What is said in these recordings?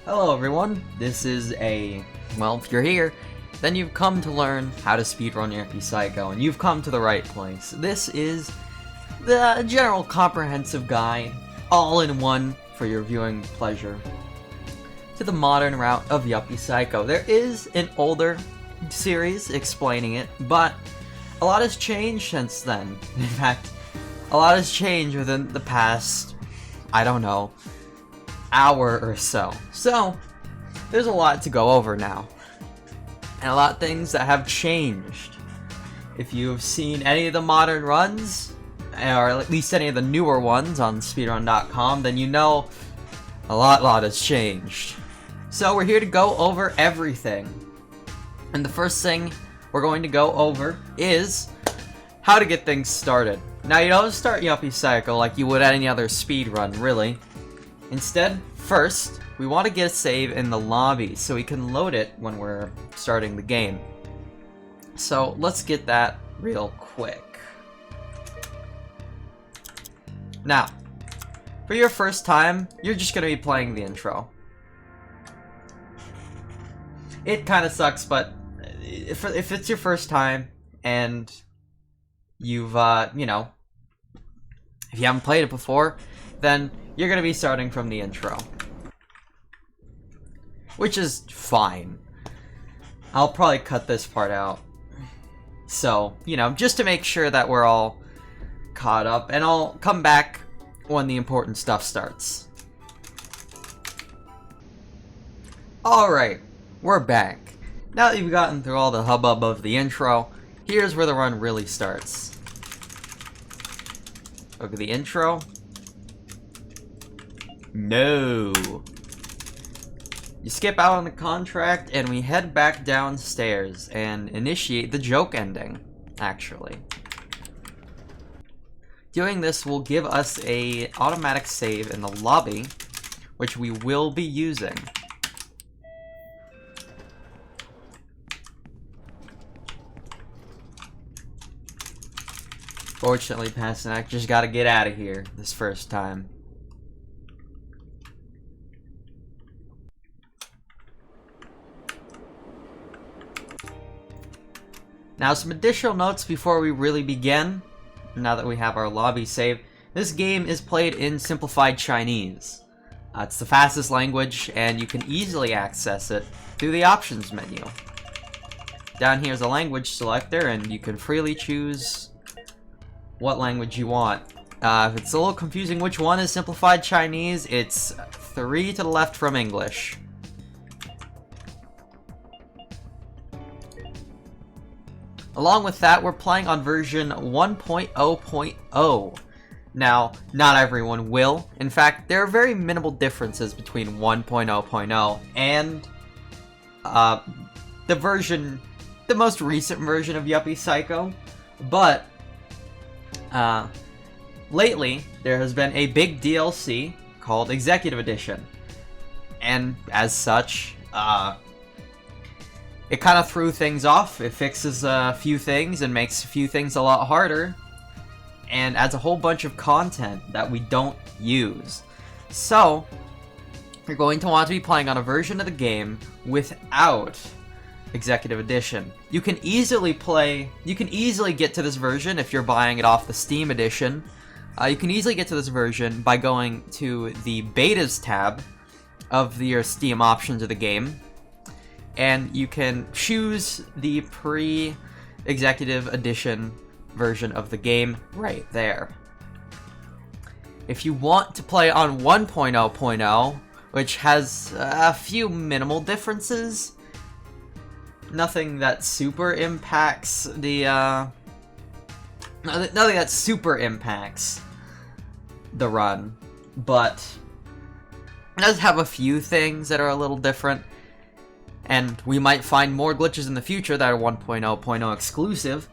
Hello everyone, this is well, if you're here, then you've come to learn how to speedrun Yuppie Psycho, and you've come to the right place. This is the general comprehensive guide, all in one for your viewing pleasure, to the modern route of Yuppie Psycho. There is an older series explaining it, but a lot has changed since then. In fact, a lot has changed within the past, I don't know, hour or so. So, there's a lot to go over now. And a lot of things that have changed. If you've seen any of the modern runs, or at least any of the newer ones on speedrun.com, then you know a lot has changed. So we're here to go over everything. And the first thing we're going to go over is how to get things started. Now, you don't start Yuppie Psycho like you would any other speedrun, really. Instead, first, we want to get a save in the lobby so we can load it when we're starting the game. So let's get that real quick. Now, for your first time, you're just going to be playing the intro. It kind of sucks, but if it's your first time and you've, you know, if you haven't played it before, then you're going to be starting from the intro. Which is fine. I'll probably cut this part out. So, you know, just to make sure that we're all caught up, and I'll come back when the important stuff starts. Alright, we're back. Now that you've gotten through all the hubbub of the intro, here's where the run really starts. Look at the intro. No. You skip out on the contract and we head back downstairs and initiate the joke ending, actually. Doing this will give us a automatic save in the lobby, which we will be using. Fortunately, Pasternak just gotta get out of here this first time. Now, some additional notes before we really begin, now that we have our lobby saved. This game is played in simplified Chinese. It's the fastest language, and you can easily access it through the options menu. Down here is a language selector, and you can freely choose what language you want. If it's a little confusing which one is simplified Chinese, it's 3 to the left from English. Along with that, we're playing on version 1.0.0. Now, not everyone will. In fact, there are very minimal differences between 1.0.0 and the most recent version of Yuppie Psycho. But lately, there has been a big DLC called Executive Edition. And as such, it kind of threw things off. It fixes a few things and makes a few things a lot harder, and adds a whole bunch of content that we don't use. So, you're going to want to be playing on a version of the game without Executive Edition. You can easily get to this version if you're buying it off the Steam Edition. You can easily get to this version by going to the Betas tab of your Steam options of the game, and you can choose the pre-Executive Edition version of the game right there. If you want to play on 1.0.0, which has a few minimal differences, nothing that super impacts the run, but it does have a few things that are a little different. And we might find more glitches in the future that are 1.0.0 exclusive.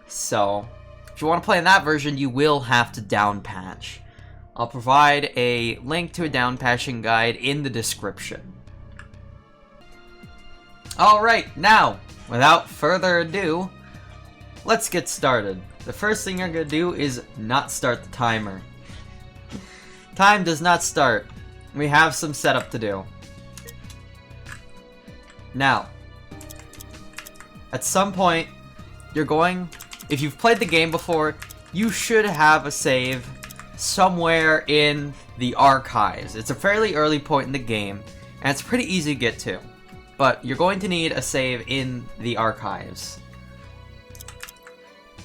So, if you want to play in that version, you will have to downpatch. I'll provide a link to a downpatching guide in the description. Alright, now, without further ado, let's get started. The first thing you're going to do is not start the timer. Time does not start. We have some setup to do. Now, at some point, if you've played the game before, you should have a save somewhere in the archives. It's a fairly early point in the game, and it's pretty easy to get to. But you're going to need a save in the archives.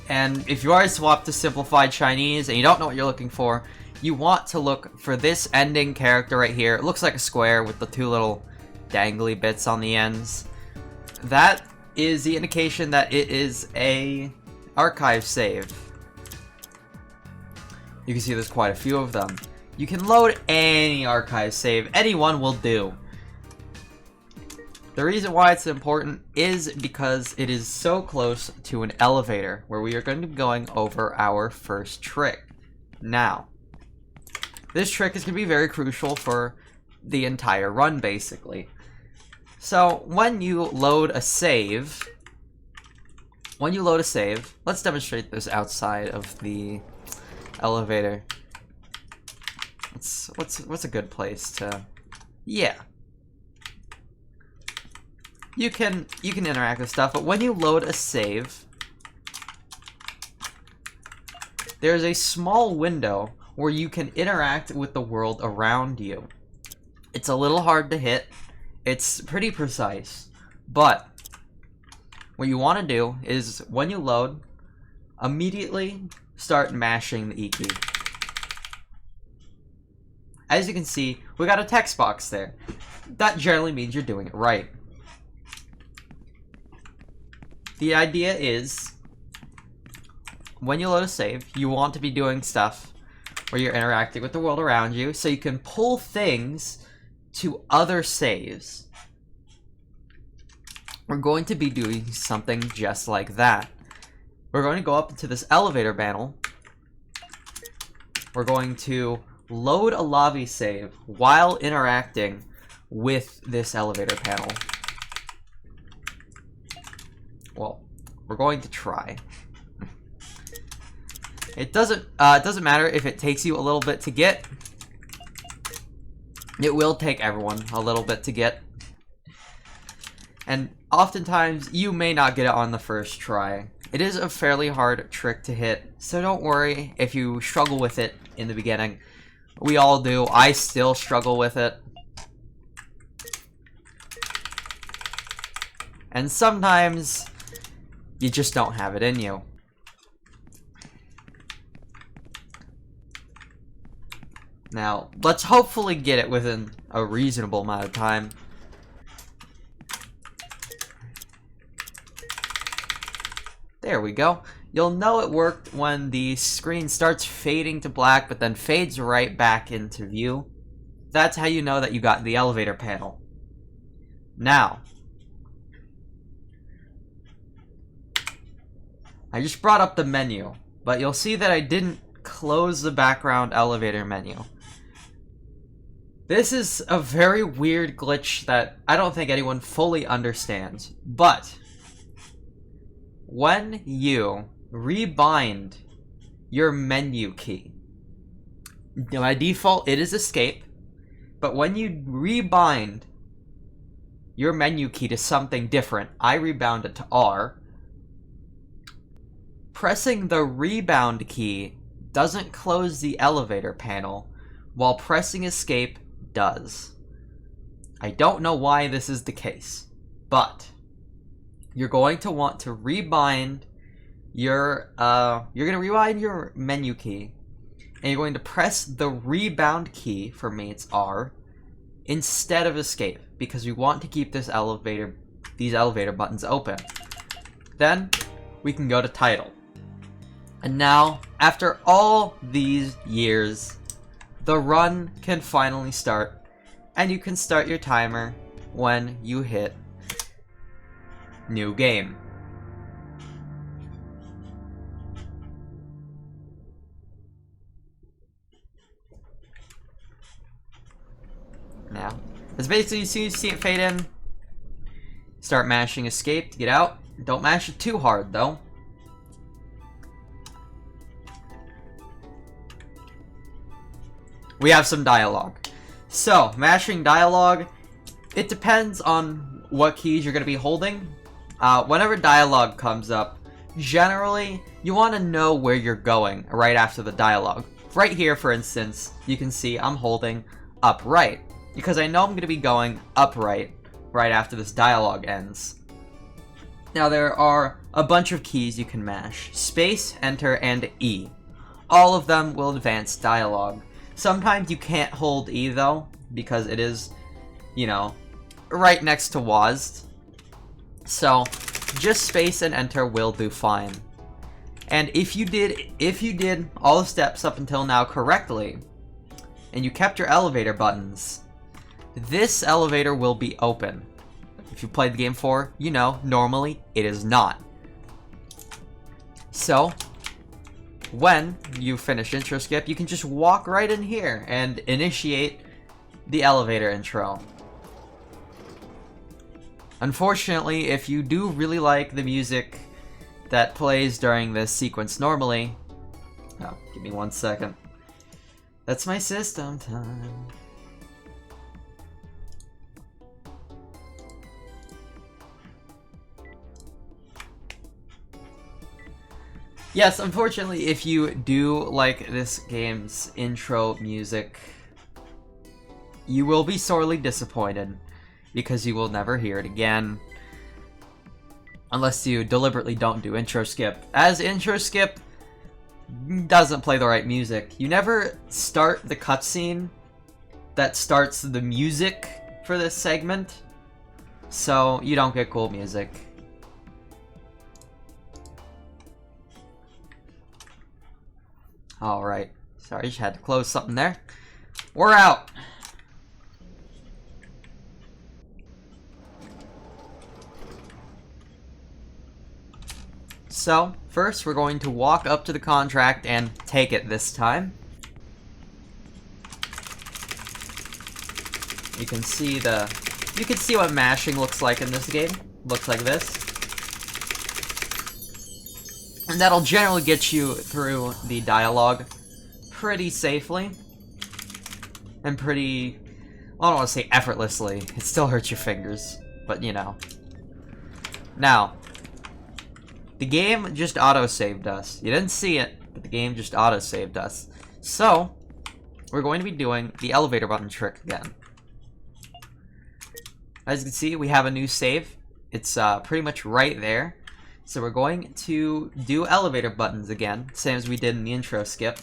And if you already swapped to Simplified Chinese and you don't know what you're looking for, you want to look for this ending character right here. It looks like a square with the two little dangly bits on the ends. That is the indication that it is a archive save. You can see there's quite a few of them. You can load any archive save. Any one will do. The reason why it's important is because it is so close to an elevator where we are going to be going over our first trick. Now, this trick is going to be very crucial for the entire run, basically. So, when you load a save, let's demonstrate this outside of the elevator. What's a good place to... Yeah. You can interact with stuff, but when you load a save, there's a small window where you can interact with the world around you. It's a little hard to hit. It's pretty precise, but what you want to do is, when you load, immediately start mashing the E key. As you can see, we got a text box there. That generally means you're doing it right. The idea is, when you load a save, you want to be doing stuff where you're interacting with the world around you, so you can pull things to other saves. We're going to be doing something just like that. We're going to go up into this elevator panel. We're going to load a lobby save while interacting with this elevator panel. Well, we're going to try. It doesn't matter if it takes you a little bit to get. It will take everyone a little bit to get. And oftentimes, you may not get it on the first try. It is a fairly hard trick to hit, so don't worry if you struggle with it in the beginning. We all do. I still struggle with it. And sometimes, you just don't have it in you. Now, let's hopefully get it within a reasonable amount of time. There we go. You'll know it worked when the screen starts fading to black, but then fades right back into view. That's how you know that you got the elevator panel. Now, I just brought up the menu, but you'll see that I didn't close the background elevator menu. This is a very weird glitch that I don't think anyone fully understands, but when you rebind your menu key, by default it is escape, but when you rebind your menu key to something different, I rebound it to R, pressing the rebound key doesn't close the elevator panel, while pressing escape does. I don't know why this is the case, but you're going to want to rebind your menu key, and you're going to press the rebound key, for me it's R, instead of escape, because we want to keep these elevator buttons open. Then we can go to title. And now, after all these years, the run can finally start, and you can start your timer when you hit new game. Now, as basically as soon as you see it fade in, start mashing escape to get out. Don't mash it too hard though. We have some dialogue. So, mashing dialogue It depends on what keys you're going to be holding. Whenever dialogue comes up, generally, you want to know where you're going right after the dialogue. Right here, for instance, you can see I'm holding upright, because I know I'm going to be going upright right after this dialogue ends. Now, there are a bunch of keys you can mash. Space, Enter, and E. All of them will advance dialogue. Sometimes you can't hold E, though, because it is, you know, right next to WASD. So, just Space and Enter will do fine. And if you did all the steps up until now correctly, and you kept your elevator buttons, this elevator will be open. If you played the game before, you know, normally it is not. So, when you finish intro skip, you can just walk right in here and initiate the elevator intro. Unfortunately, if you do really like the music that plays during this sequence normally... Oh, give me 1 second. That's my system time. Yes, unfortunately, if you do like this game's intro music, you will be sorely disappointed, because you will never hear it again. Unless you deliberately don't do intro skip. As intro skip doesn't play the right music. You never start the cutscene that starts the music for this segment, so you don't get cool music. Alright. Sorry, just had to close something there. We're out! So, first we're going to walk up to the contract and take it this time. You can see what mashing looks like in this game. Looks like this. And that'll generally get you through the dialogue pretty safely. And pretty... well, I don't want to say effortlessly. It still hurts your fingers. But, you know. Now, the game just auto-saved us. You didn't see it, but the game just auto-saved us. So, we're going to be doing the elevator button trick again. As you can see, we have a new save. It's pretty much right there. So we're going to do elevator buttons again, same as we did in the intro skip.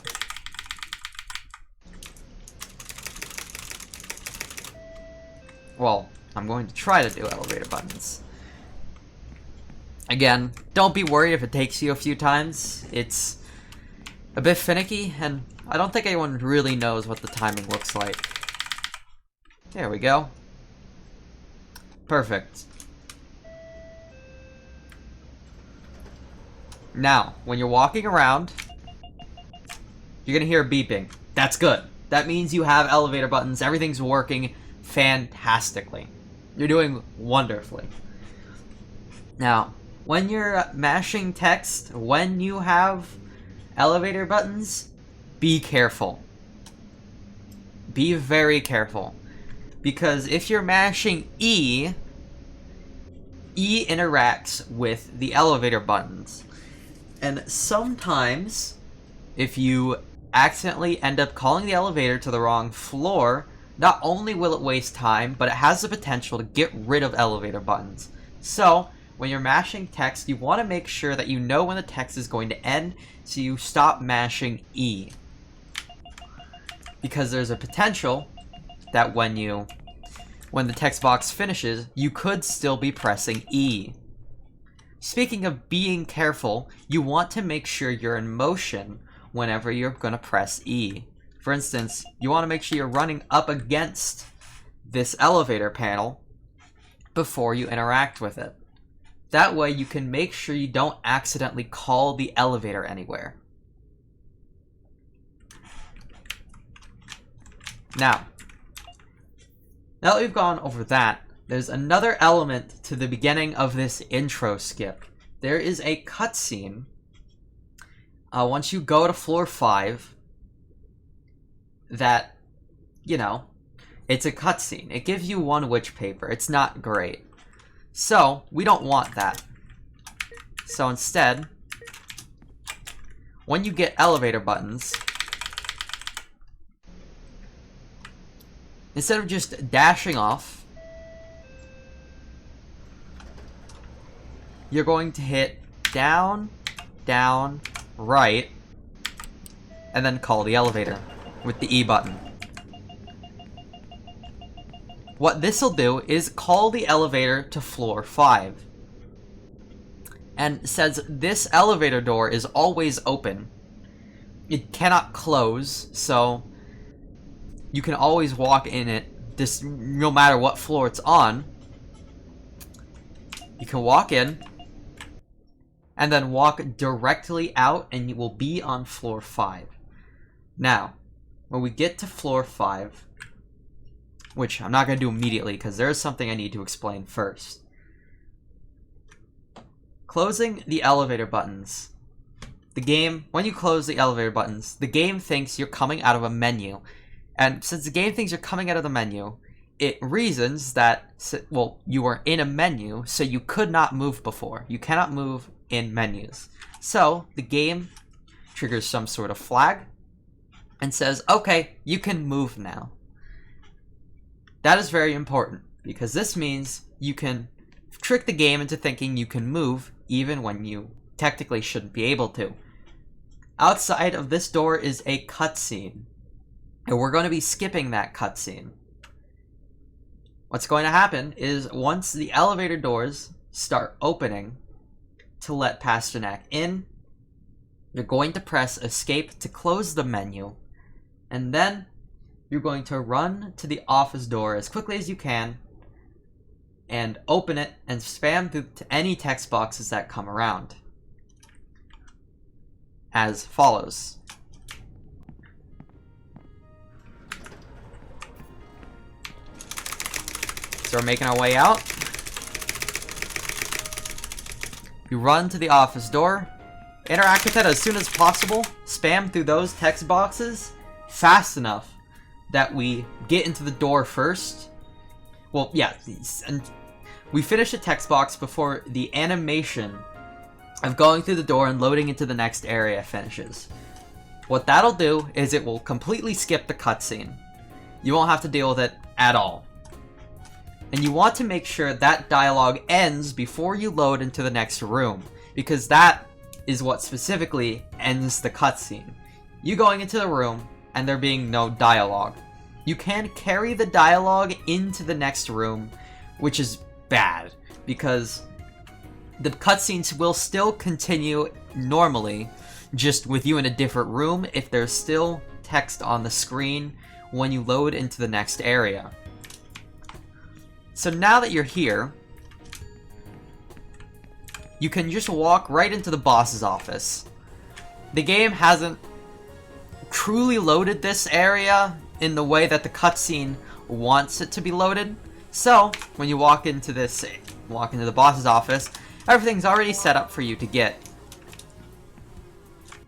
Well, I'm going to try to do elevator buttons. Again, don't be worried if it takes you a few times. It's a bit finicky, and I don't think anyone really knows what the timing looks like. There we go. Perfect. Now, when you're walking around, you're gonna hear beeping. That's good. That means you have elevator buttons. Everything's working fantastically. You're doing wonderfully. Now, when you're mashing text, when you have elevator buttons, be careful. Be very careful. Because if you're mashing E, E interacts with the elevator buttons. And sometimes, if you accidentally end up calling the elevator to the wrong floor, not only will it waste time, but it has the potential to get rid of elevator buttons. So, when you're mashing text, you want to make sure that you know when the text is going to end, so you stop mashing E. Because there's a potential that when the text box finishes, you could still be pressing E. Speaking of being careful, you want to make sure you're in motion whenever you're going to press E. For instance, you want to make sure you're running up against this elevator panel before you interact with it. That way you can make sure you don't accidentally call the elevator anywhere. Now that we've gone over that, there's another element to the beginning of this intro skip. There is a cutscene once you go to floor 5 that, you know, It's a cutscene. It gives you one witch paper. It's not great. So, we don't want that. So instead, when you get elevator buttons, instead of just dashing off, you're going to hit down, down, right, and then call the elevator with the E button. What this'll do is call the elevator to floor 5. And says this elevator door is always open. It cannot close, so you can always walk in it, no matter what floor it's on. You can walk in, and then walk directly out, and you will be on floor 5. Now, when we get to floor 5, which I'm not going to do immediately, because there's something I need to explain first. Closing the elevator buttons. The game, when you close the elevator buttons, the game thinks you're coming out of a menu. And since the game thinks you're coming out of the menu, it reasons that, well, you were in a menu, so you could not move before. You cannot move in menus. So, the game triggers some sort of flag and says, okay, you can move now. That is very important, because this means you can trick the game into thinking you can move even when you technically shouldn't be able to. Outside of this door is a cutscene, and we're going to be skipping that cutscene. What's going to happen is once the elevator doors start opening to let Pasternak in, you're going to press escape to close the menu, and then you're going to run to the office door as quickly as you can and open it and spam through to any text boxes that come around. As follows. So we're making our way out. You run to the office door, interact with it as soon as possible, spam through those text boxes fast enough that we get into the door first. Well, yeah, and we finish the text box before the animation of going through the door and loading into the next area finishes. What that'll do is it will completely skip the cutscene. You won't have to deal with it at all. And you want to make sure that dialogue ends before you load into the next room, because that is what specifically ends the cutscene. You going into the room and there being no dialogue. You can carry the dialogue into the next room, which is bad, because the cutscenes will still continue normally, just with you in a different room if there's still text on the screen when you load into the next area. So now that you're here, you can just walk right into the boss's office. The game hasn't truly loaded this area in the way that the cutscene wants it to be loaded. So, when you walk into the boss's office, everything's already set up for you to get.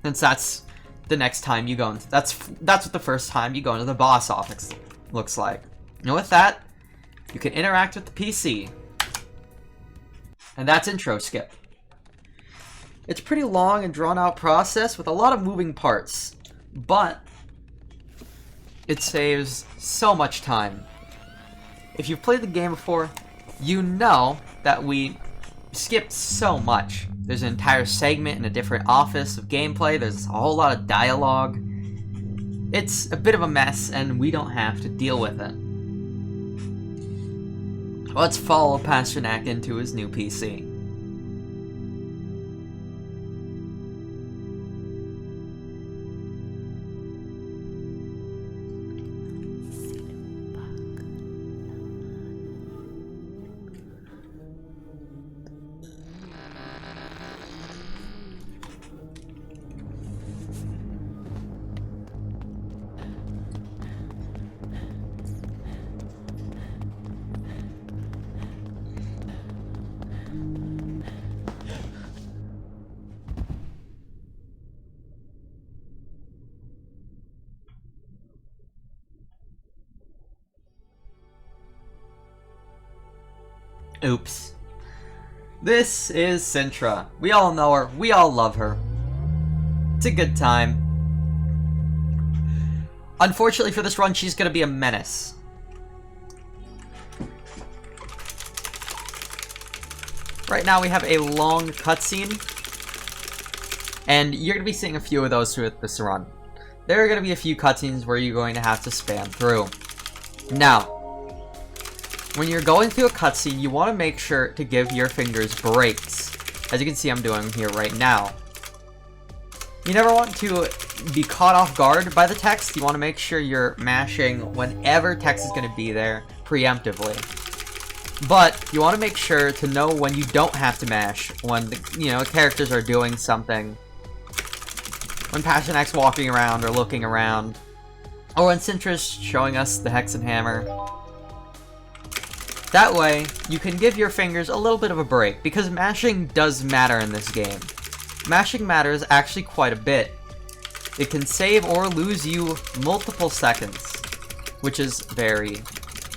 Since that's the next time you go into, that's what the first time you go into the boss office looks like. And with that, you can interact with the PC. And that's intro skip. It's a pretty long and drawn out process with a lot of moving parts, but it saves so much time. If you've played the game before, you know that we skipped so much. There's an entire segment in a different office of gameplay, there's a whole lot of dialogue. It's a bit of a mess, and we don't have to deal with it. Let's follow Pasternak into his new PC. Oops. This is Sintra. We all know her. We all love her. It's a good time. Unfortunately for this run, she's going to be a menace. Right now we have a long cutscene, and you're going to be seeing a few of those throughout this run. There are going to be a few cutscenes where you're going to have to spam through. Now, when you're going through a cutscene, you want to make sure to give your fingers breaks, as you can see I'm doing here right now. You never want to be caught off guard by the text. You want to make sure you're mashing whenever text is going to be there preemptively. But you want to make sure to know when you don't have to mash, when the, characters are doing something. When Passionac's walking around or looking around. Or when Sintra's showing us the Hexenhammer. That way, you can give your fingers a little bit of a break, because mashing does matter in this game. Mashing matters actually quite a bit. It can save or lose you multiple seconds, which is very...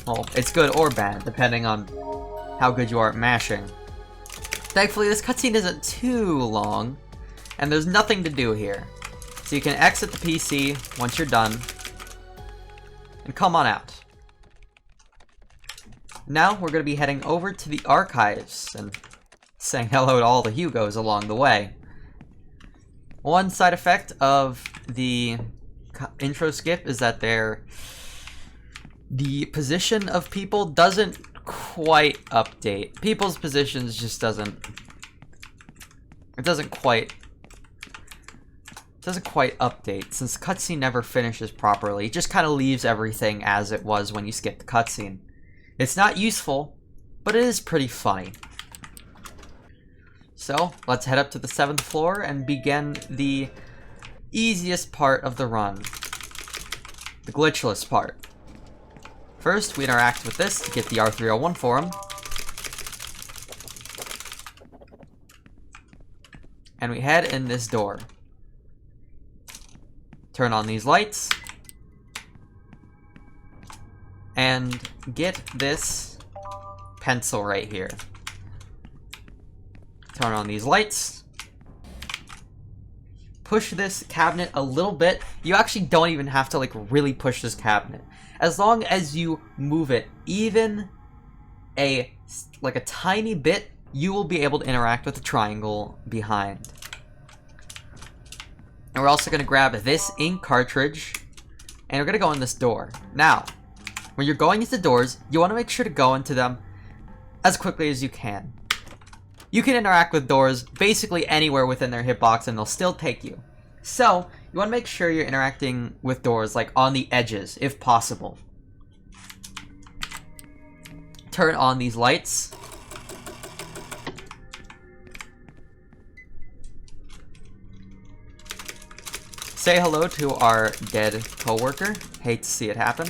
well, it's good or bad, depending on how good you are at mashing. Thankfully, this cutscene isn't too long, and there's nothing to do here. So you can exit the PC once you're done, and come on out. Now, we're going to be heading over to the archives, and saying hello to all the Hugos along the way. One side effect of the intro skip is that the position of people doesn't quite update. People's positions just doesn't quite update, since the cutscene never finishes properly. It just kind of leaves everything as it was when you skip the cutscene. It's not useful, but it is pretty funny. So, let's head up to the 7th floor and begin the easiest part of the run. The glitchless part. First, we interact with this to get the R301 for him. And we head in this door. Turn on these lights. And get this pencil right here. Turn on these lights. Push this cabinet a little bit. You actually don't even have to really push this cabinet. As long as you move it even a tiny bit, you will be able to interact with the triangle behind. And we're also going to grab this ink cartridge, and we're going to go in this door. Now, when you're going into doors, you want to make sure to go into them as quickly as you can. You can interact with doors basically anywhere within their hitbox and they'll still take you. So, you want to make sure you're interacting with doors on the edges, if possible. Turn on these lights. Say hello to our dead coworker. Hate to see it happen.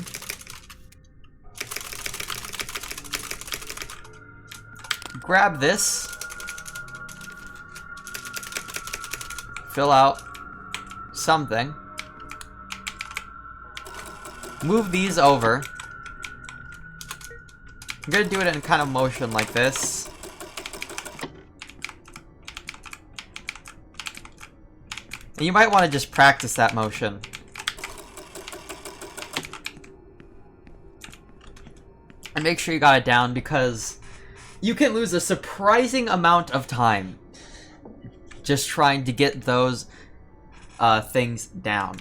Grab this. Fill out something. Move these over. I'm gonna do it in kind of motion like this. And you might want to just practice that motion. And make sure you got it down, because you can lose a surprising amount of time just trying to get those things down.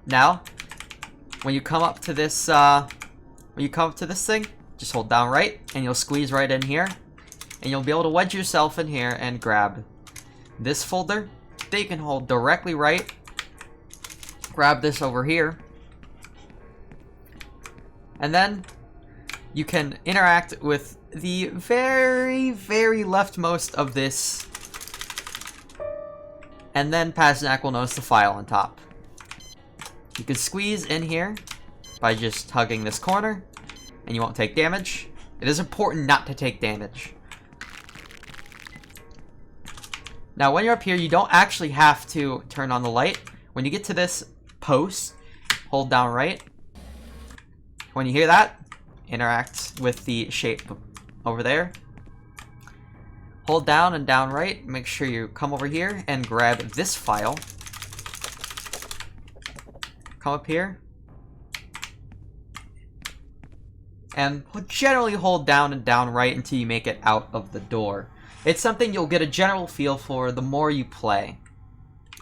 Now, when you come up to this thing, just hold down right, and you'll squeeze right in here, and you'll be able to wedge yourself in here and grab this folder. Then you can hold directly right, grab this over here, and then you can interact with the very, very leftmost of this, and then Passionac will notice the file on top. You can squeeze in here by just hugging this corner, and you won't take damage. It is important not to take damage. Now, when you're up here, you don't actually have to turn on the light. When you get to this post, hold down right. When you hear that, interact with the shape over there. Hold down and down right. Make sure you come over here and grab this file. Come up here. And generally hold down and down right until you make it out of the door. It's something you'll get a general feel for the more you play.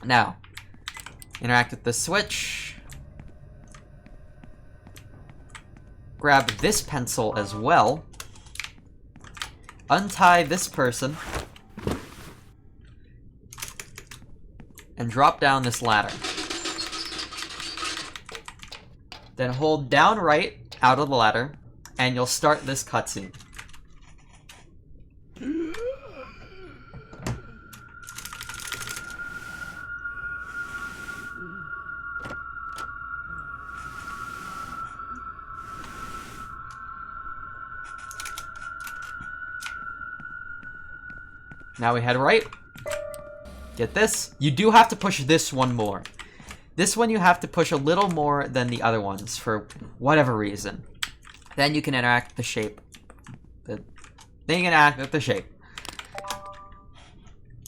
Now, interact with the switch. Grab this pencil as well. Untie this person. And drop down this ladder. Then hold down right out of the ladder, and you'll start this cutscene. Now we head right. Get this. You do have to push this one more. This one you have to push a little more than the other ones for whatever reason. Then you can interact with the shape. Then you can interact with the shape.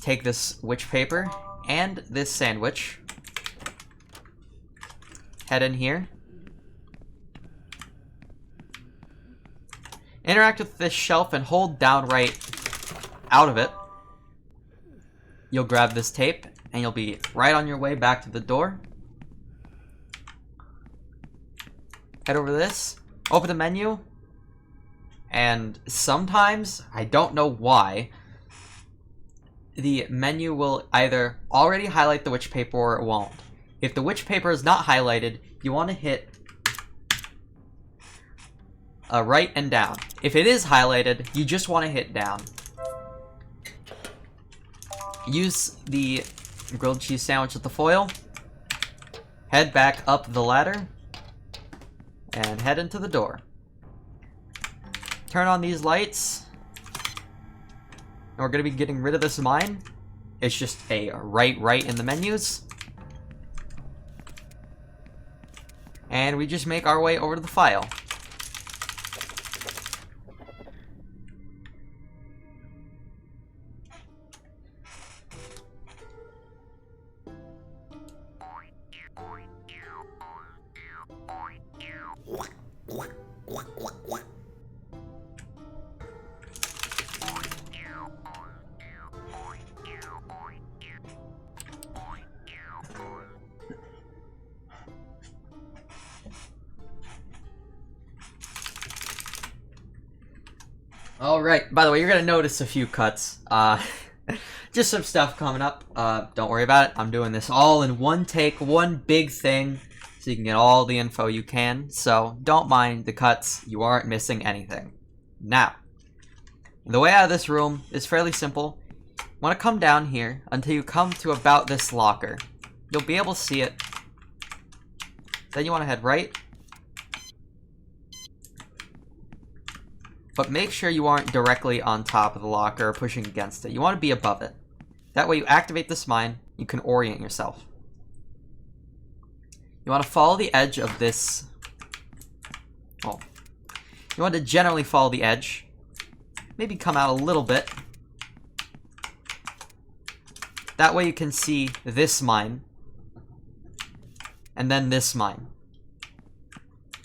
Take this witch paper and this sandwich. Head in here. Interact with this shelf and hold down right out of it. You'll grab this tape and you'll be right on your way back to the door. Head over to this, open the menu, and sometimes, I don't know why, the menu will either already highlight the witch paper or it won't. If the witch paper is not highlighted, you want to hit right and down. If it is highlighted, you just want to hit down. Use the grilled cheese sandwich with the foil. Head back up the ladder. And head into the door. Turn on these lights. And we're going to be getting rid of this mine. It's just a right in the menus. And we just make our way over to the file. Alright, by the way, you're gonna notice a few cuts. Just some stuff coming up. Don't worry about it. I'm doing this all in one take, one big thing, so you can get all the info you can. So don't mind the cuts. You aren't missing anything. Now, the way out of this room is fairly simple. You want to come down here until you come to about this locker. You'll be able to see it. Then you want to head right. But make sure you aren't directly on top of the locker or pushing against it. You want to be above it. That way you activate this mine, you can orient yourself. You want to follow the edge of this... Oh. You want to generally follow the edge. Maybe come out a little bit. That way you can see this mine. And then this mine.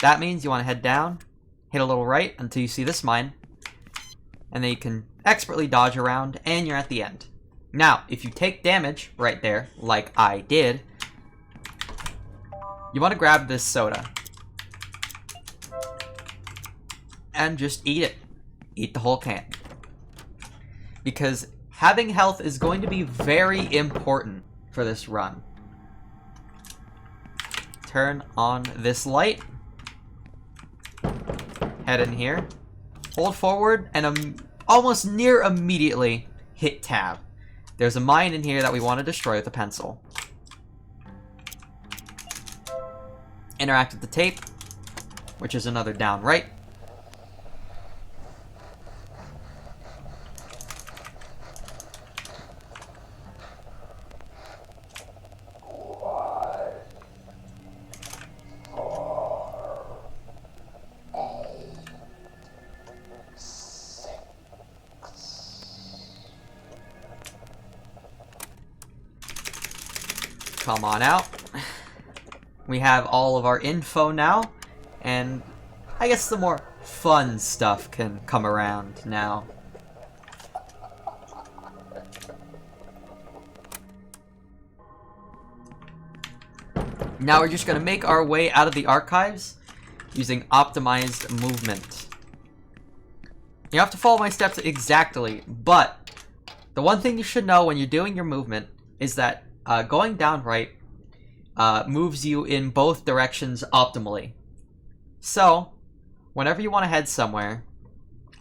That means you want to head down. Hit a little right until you see this mine. And then you can expertly dodge around, and you're at the end. Now, if you take damage right there, like I did, you want to grab this soda. And just eat it. Eat the whole can. Because having health is going to be very important for this run. Turn on this light. Head in here, hold forward, and almost near immediately hit tab. There's a mine in here that we want to destroy with a pencil. Interact with the tape, which is another down right. Come on out. We have all of our info now, and I guess the more fun stuff can come around now. Now we're just going to make our way out of the archives using optimized movement. You have to follow my steps exactly, but the one thing you should know when you're doing your movement is that going down right moves you in both directions optimally. So, whenever you want to head somewhere,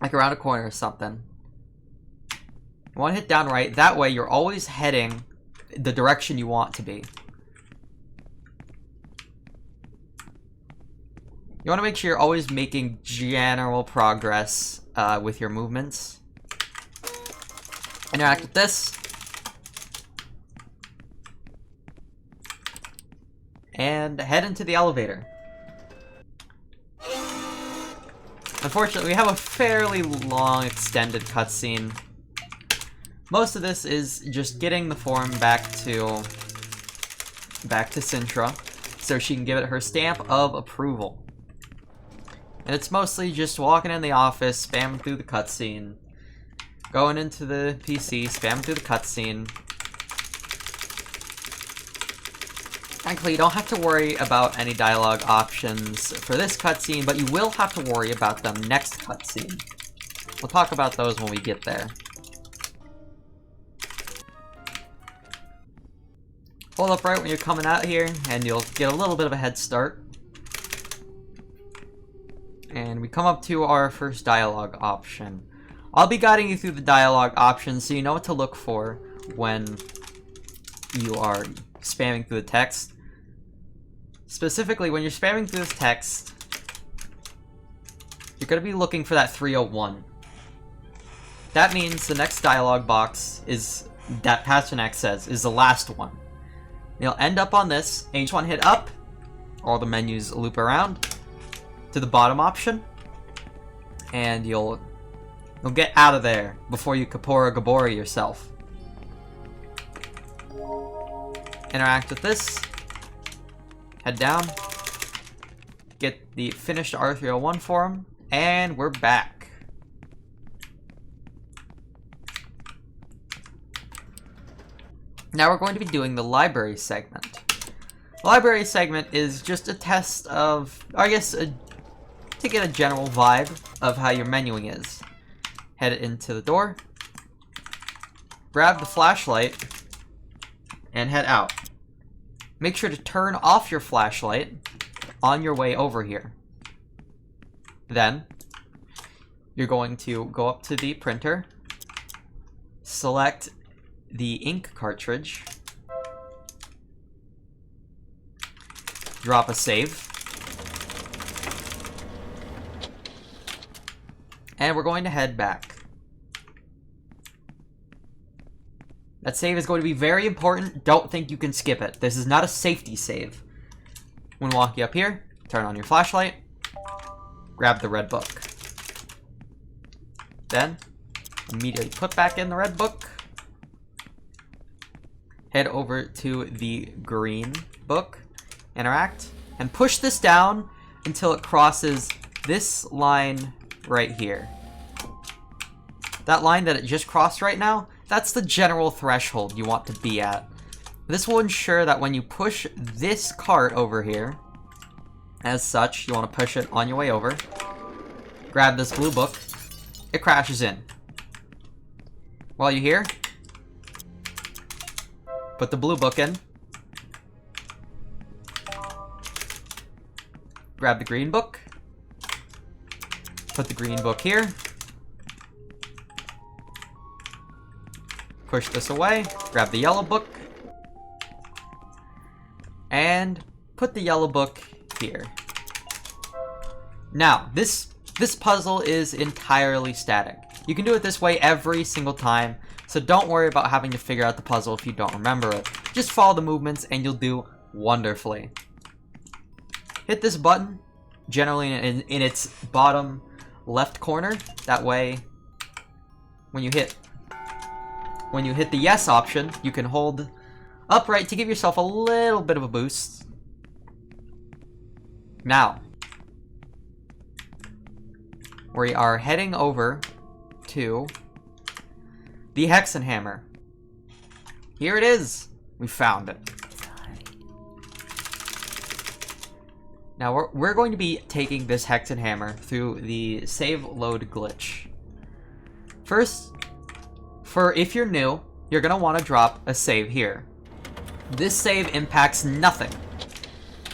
like around a corner or something, you want to hit down right, that way you're always heading the direction you want to be. You want to make sure you're always making general progress with your movements. Interact with this. And head into the elevator. Unfortunately, we have a fairly long extended cutscene. Most of this is just getting the form back to Sintra so she can give it her stamp of approval. And it's mostly just walking in the office, spamming through the cutscene, going into the PC, spamming through the cutscene. Thankfully, you don't have to worry about any dialogue options for this cutscene, but you will have to worry about them next cutscene. We'll talk about those when we get there. Hold up right when you're coming out here, and you'll get a little bit of a head start. And we come up to our first dialogue option. I'll be guiding you through the dialogue options so you know what to look for when you are spamming through the text. Specifically, when you're spamming through this text, you're going to be looking for that 301. That means the next dialogue box is that Pasternak says is the last one. You'll end up on this, and you just want to hit up. All the menus loop around to the bottom option, and you'll get out of there before you Kapora Gabori yourself. Interact with this, head down, get the finished R301 form, and we're back. Now we're going to be doing the library segment. The library segment is just a test of, I guess, to get a general vibe of how your menuing is. Head into the door, grab the flashlight, and head out. Make sure to turn off your flashlight on your way over here. Then, you're going to go up to the printer, select the ink cartridge, drop a save, and we're going to head back. That save is going to be very important. Don't think you can skip it. This is not a safety save. When walking up here, turn on your flashlight, grab the red book. Then, immediately put back in the red book. Head over to the green book, interact, and push this down until it crosses this line right here. That line that it just crossed right now, that's the general threshold you want to be at. This will ensure that when you push this cart over here, as such, you want to push it on your way over, grab this blue book, it crashes in. While you're here, put the blue book in, grab the green book, put the green book here, push this away, grab the yellow book, and put the yellow book here. Now, this puzzle is entirely static. You can do it this way every single time, so don't worry about having to figure out the puzzle if you don't remember it. Just follow the movements and you'll do wonderfully. Hit this button, generally in its bottom left corner. That way, when you hit the yes option, you can hold upright to give yourself a little bit of a boost. Now, we are heading over to the Hexenhammer. Here it is. We found it. Now we're going to be taking this Hexenhammer through the save load glitch. First, if you're new, you're going to want to drop a save here. This save impacts nothing,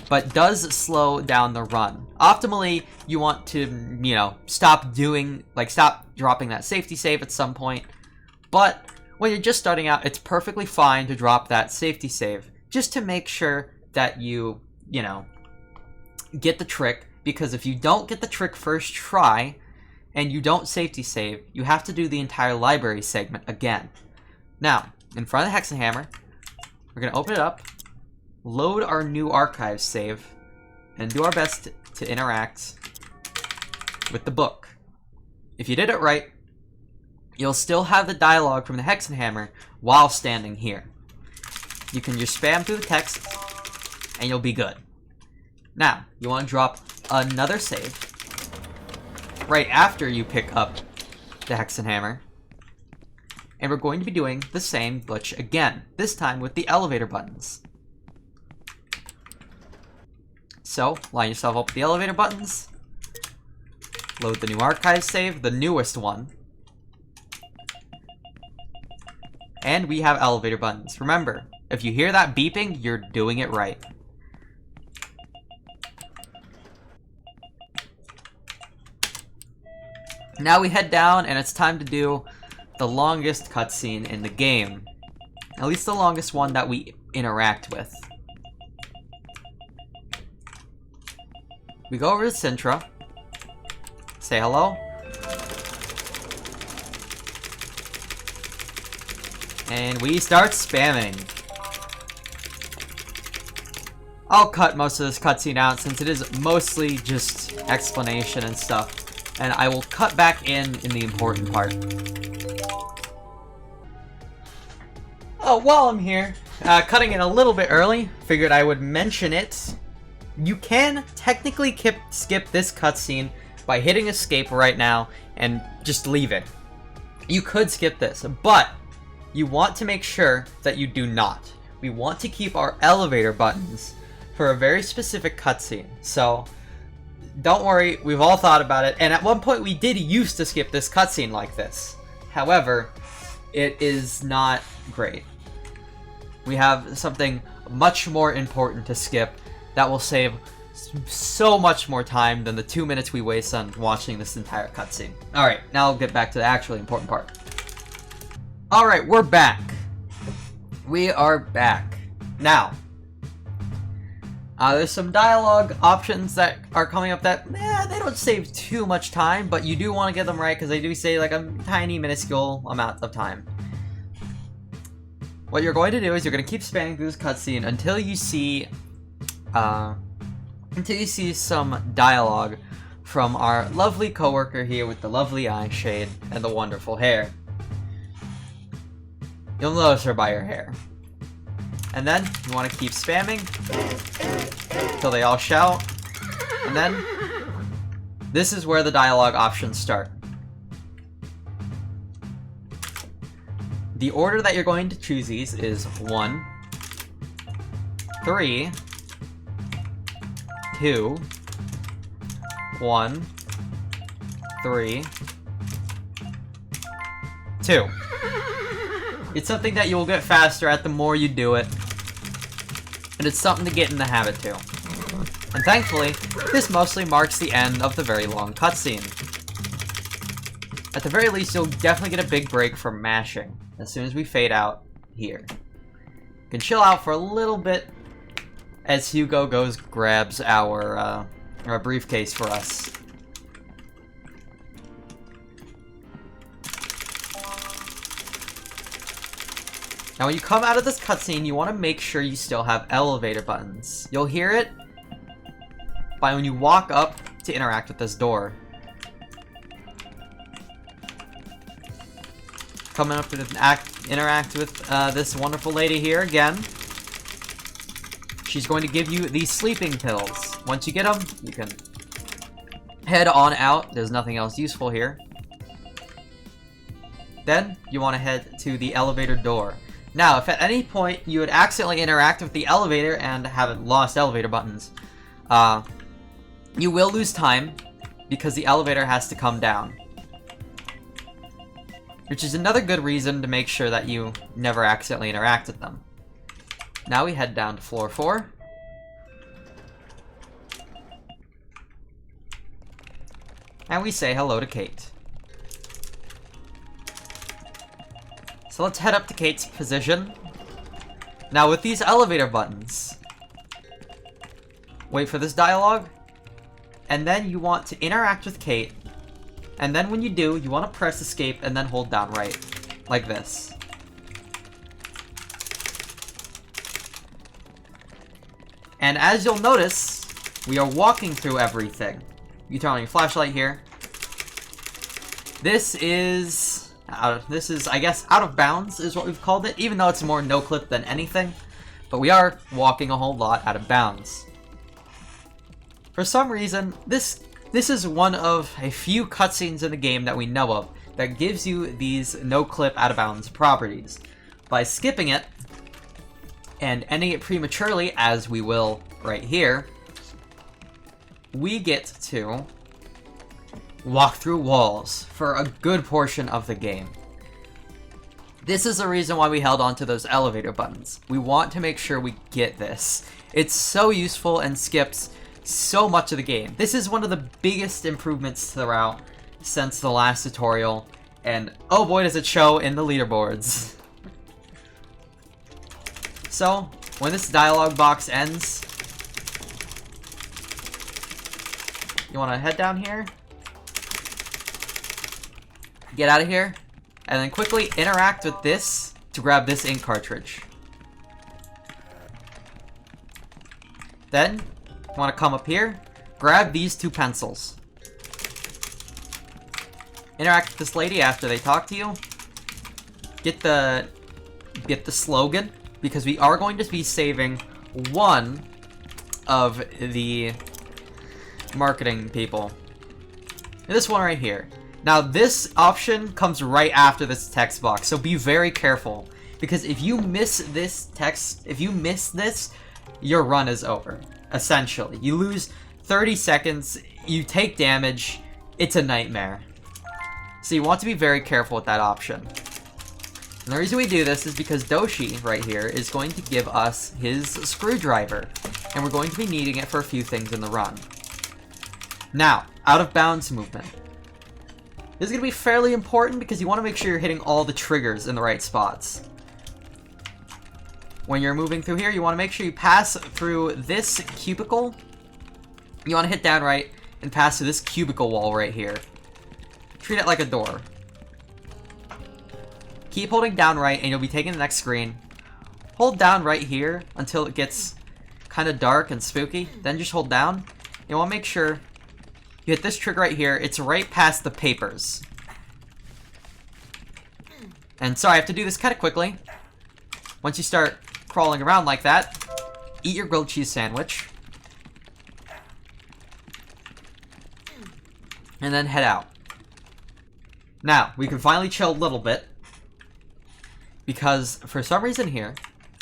but does slow down the run. Optimally, you want to, you know, stop dropping that safety save at some point. But when you're just starting out, it's perfectly fine to drop that safety save, just to make sure that you know, get the trick, because if you don't get the trick first try, and you don't safety save, you have to do the entire library segment again. Now, in front of the Hexenhammer, we're going to open it up, load our new archive save, and do our best to interact with the book. If you did it right, you'll still have the dialogue from the Hexenhammer while standing here. You can just spam through the text, and you'll be good. Now, you want to drop another save right after you pick up the Hexenhammer, and we're going to be doing the same glitch again, this time with the elevator buttons. So, line yourself up with the elevator buttons, load the new archive save, the newest one, and we have elevator buttons. Remember, if you hear that beeping, you're doing it right. Now we head down, and it's time to do the longest cutscene in the game. At least the longest one that we interact with. We go over to Sintra, say hello, and we start spamming. I'll cut most of this cutscene out since it is mostly just explanation and stuff. And I will cut back in the important part. Oh, while I'm here, cutting it a little bit early, figured I would mention it. You can technically skip this cutscene by hitting escape right now and just leave it. You could skip this, but you want to make sure that you do not. We want to keep our elevator buttons for a very specific cutscene, so don't worry, we've all thought about it, and at one point we did used to skip this cutscene like this. However, it is not great. We have something much more important to skip that will save so much more time than the 2 minutes we waste on watching this entire cutscene. Alright, now I'll get back to the actually important part. Alright, we're back. We are back. Now, there's some dialogue options that are coming up that, they don't save too much time, but you do want to get them right because they do say like a tiny, minuscule amount of time. What you're going to do is you're going to keep spamming through this cutscene until you see, some dialogue from our lovely coworker here with the lovely eye shade and the wonderful hair. You'll notice her by her hair. And then you want to keep spamming until they all shout. And then this is where the dialogue options start. The order that you're going to choose these is 1, 3, 2, 1, 3, 2. It's something that you will get faster at the more you do it. And it's something to get in the habit to. And thankfully, this mostly marks the end of the very long cutscene. At the very least, you'll definitely get a big break from mashing as soon as we fade out here. You can chill out for a little bit as Hugo grabs our briefcase for us. Now when you come out of this cutscene, you want to make sure you still have elevator buttons. You'll hear it by when you walk up to interact with this door. Coming up and interact with this wonderful lady here again. She's going to give you these sleeping pills. Once you get them, you can head on out. There's nothing else useful here. Then, you want to head to the elevator door. Now, if at any point you would accidentally interact with the elevator and haven't lost elevator buttons, you will lose time because the elevator has to come down. Which is another good reason to make sure that you never accidentally interact with them. Now we head down to floor 4. And we say hello to Kate. So let's head up to Kate's position. Now with these elevator buttons, wait for this dialogue, and then you want to interact with Kate, and then when you do, you want to press escape and then hold down right, like this. And as you'll notice, we are walking through everything. You turn on your flashlight here. This is, I guess, out of bounds is what we've called it, even though it's more no-clip than anything. But we are walking a whole lot out of bounds. For some reason, this is one of a few cutscenes in the game that we know of that gives you these no-clip out-of-bounds properties. By skipping it, and ending it prematurely, as we will right here, we get to walk through walls for a good portion of the game. This is the reason why we held on to those elevator buttons. We want to make sure we get this. It's so useful and skips so much of the game. This is one of the biggest improvements to the route since the last tutorial, and oh boy does it show in the leaderboards. So, when this dialogue box ends, you want to head down here, get out of here, and then quickly interact with this to grab this ink cartridge. Then, you want to come up here, grab these 2 pencils. Interact with this lady after they talk to you. Get the slogan, because we are going to be saving one of the marketing people. This one right here. Now this option comes right after this text box, so be very careful, because if you miss this text, if you miss this, your run is over, essentially. You lose 30 seconds, you take damage, it's a nightmare. So you want to be very careful with that option. And the reason we do this is because Doshi, right here, is going to give us his screwdriver, and we're going to be needing it for a few things in the run. Now, out of bounds movement. This is going to be fairly important because you want to make sure you're hitting all the triggers in the right spots. When you're moving through here, you want to make sure you pass through this cubicle. You want to hit down right and pass through this cubicle wall right here. Treat it like a door. Keep holding down right and you'll be taking the next screen. Hold down right here until it gets kind of dark and spooky. Then just hold down. You want to make sure you hit this trigger right here. It's right past the papers. And sorry, I have to do this kind of quickly. Once you start crawling around like that, eat your grilled cheese sandwich. And then head out. Now, we can finally chill a little bit. Because for some reason here,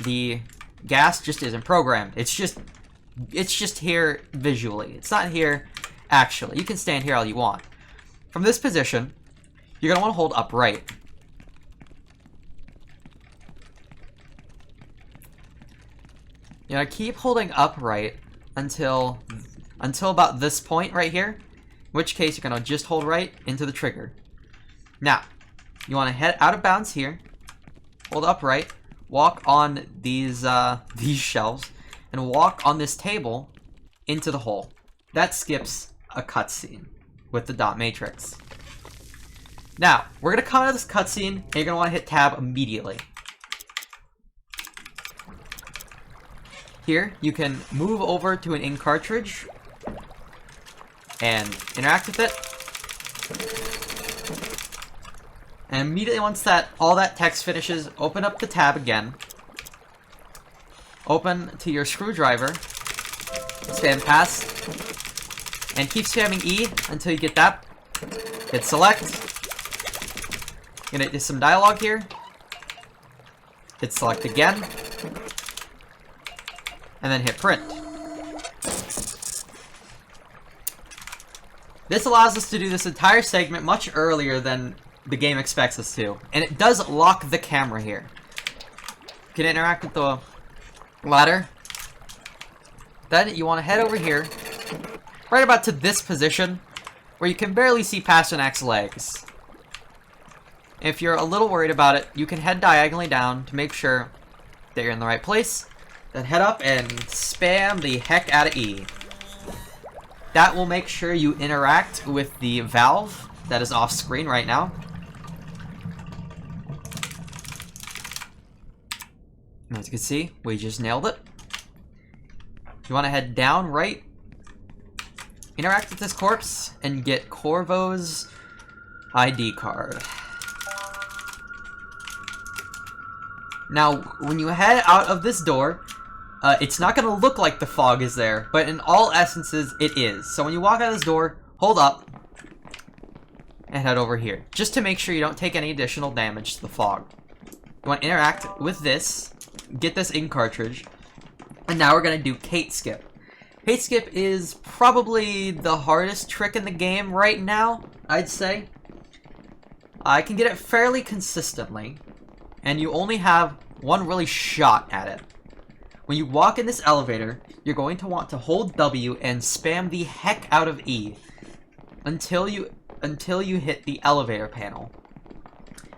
the gas just isn't programmed. It's just here visually. It's not here actually. You can stand here all you want. From this position, you're going to want to hold upright. You're going to keep holding upright until about this point right here. In which case, you're going to just hold right into the trigger. Now, you want to head out of bounds here. Hold upright. Walk on these shelves. And walk on this table into the hole. That skips a cutscene with the dot matrix. Now, we're going to come out of this cutscene, and you're going to want to hit tab immediately. Here, you can move over to an ink cartridge and interact with it. And immediately once all that text finishes, open up the tab again. Open to your screwdriver. Spam pass. And keep spamming E until you get that. Hit select. Gonna do some dialogue here. Hit select again. And then hit print. This allows us to do this entire segment much earlier than the game expects us to. And it does lock the camera here. You can interact with the ladder. Then you want to head over here, right about to this position, where you can barely see Pasternak's legs. If you're a little worried about it, you can head diagonally down to make sure that you're in the right place. Then head up and spam the heck out of E. That will make sure you interact with the valve that is off screen right now. As you can see, we just nailed it. You want to head down, right, interact with this corpse, and get Corvo's ID card. Now, when you head out of this door, it's not going to look like the fog is there, but in all essences, it is. So when you walk out of this door, hold up, and head over here, just to make sure you don't take any additional damage to the fog. You want to interact with this, get this ink cartridge, and now we're going to do Kate Skip. Kate Skip is probably the hardest trick in the game right now, I'd say. I can get it fairly consistently, and you only have one really shot at it. When you walk in this elevator, you're going to want to hold W and spam the heck out of E until you hit the elevator panel.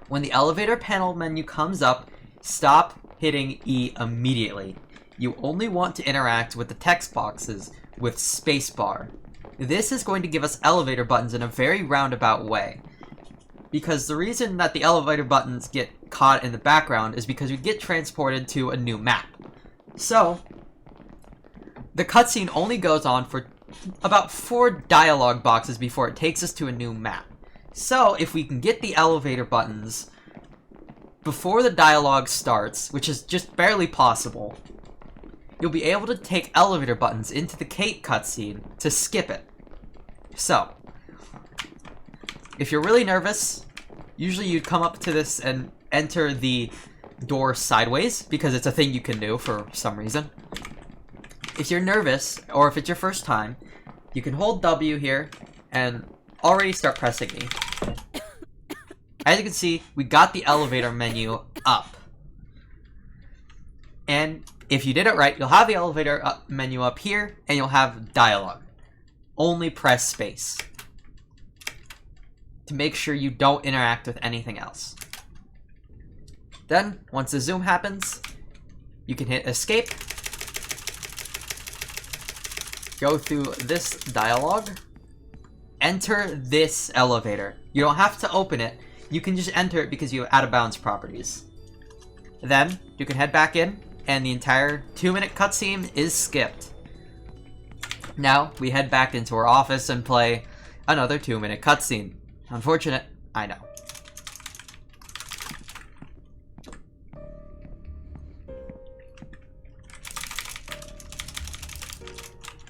When the elevator panel menu comes up, stop hitting E immediately. You only want to interact with the text boxes with spacebar. This is going to give us elevator buttons in a very roundabout way. Because the reason that the elevator buttons get caught in the background is because we get transported to a new map. So, the cutscene only goes on for about 4 dialogue boxes before it takes us to a new map. So, if we can get the elevator buttons before the dialogue starts, which is just barely possible, you'll be able to take elevator buttons into the Kate cutscene to skip it. So, if you're really nervous, usually you'd come up to this and enter the door sideways, because it's a thing you can do for some reason. If you're nervous, or if it's your first time, you can hold W here and already start pressing E. As you can see, we got the elevator menu up. And if you did it right, you'll have the elevator menu up here, and you'll have dialogue. Only press space to make sure you don't interact with anything else. Then, once the zoom happens, you can hit escape, go through this dialogue, enter this elevator. You don't have to open it, you can just enter it because you have out of bounds properties. Then, you can head back in, and the entire 2-minute cutscene is skipped. Now, we head back into our office and play another 2-minute cutscene. Unfortunate, I know.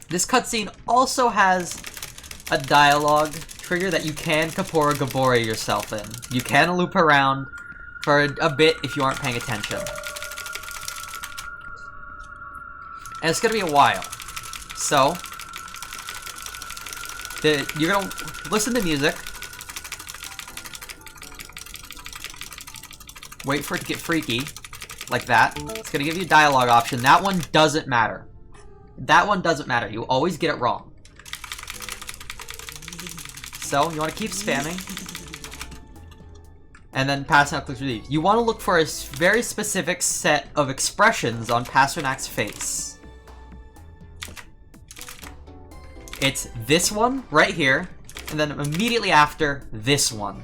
This cutscene also has a dialogue trigger that you can Kapora Gabora yourself in. You can loop around for a bit if you aren't paying attention. And it's gonna be a while. So, you're gonna listen to music, wait for it to get freaky, like that. It's gonna give you a dialogue option. That one doesn't matter. That one doesn't matter. You always get it wrong. So, you want to keep spamming. And then Pasternak's relief. You want to look for a very specific set of expressions on Pasternak's face. It's this one, right here, and then immediately after, this one.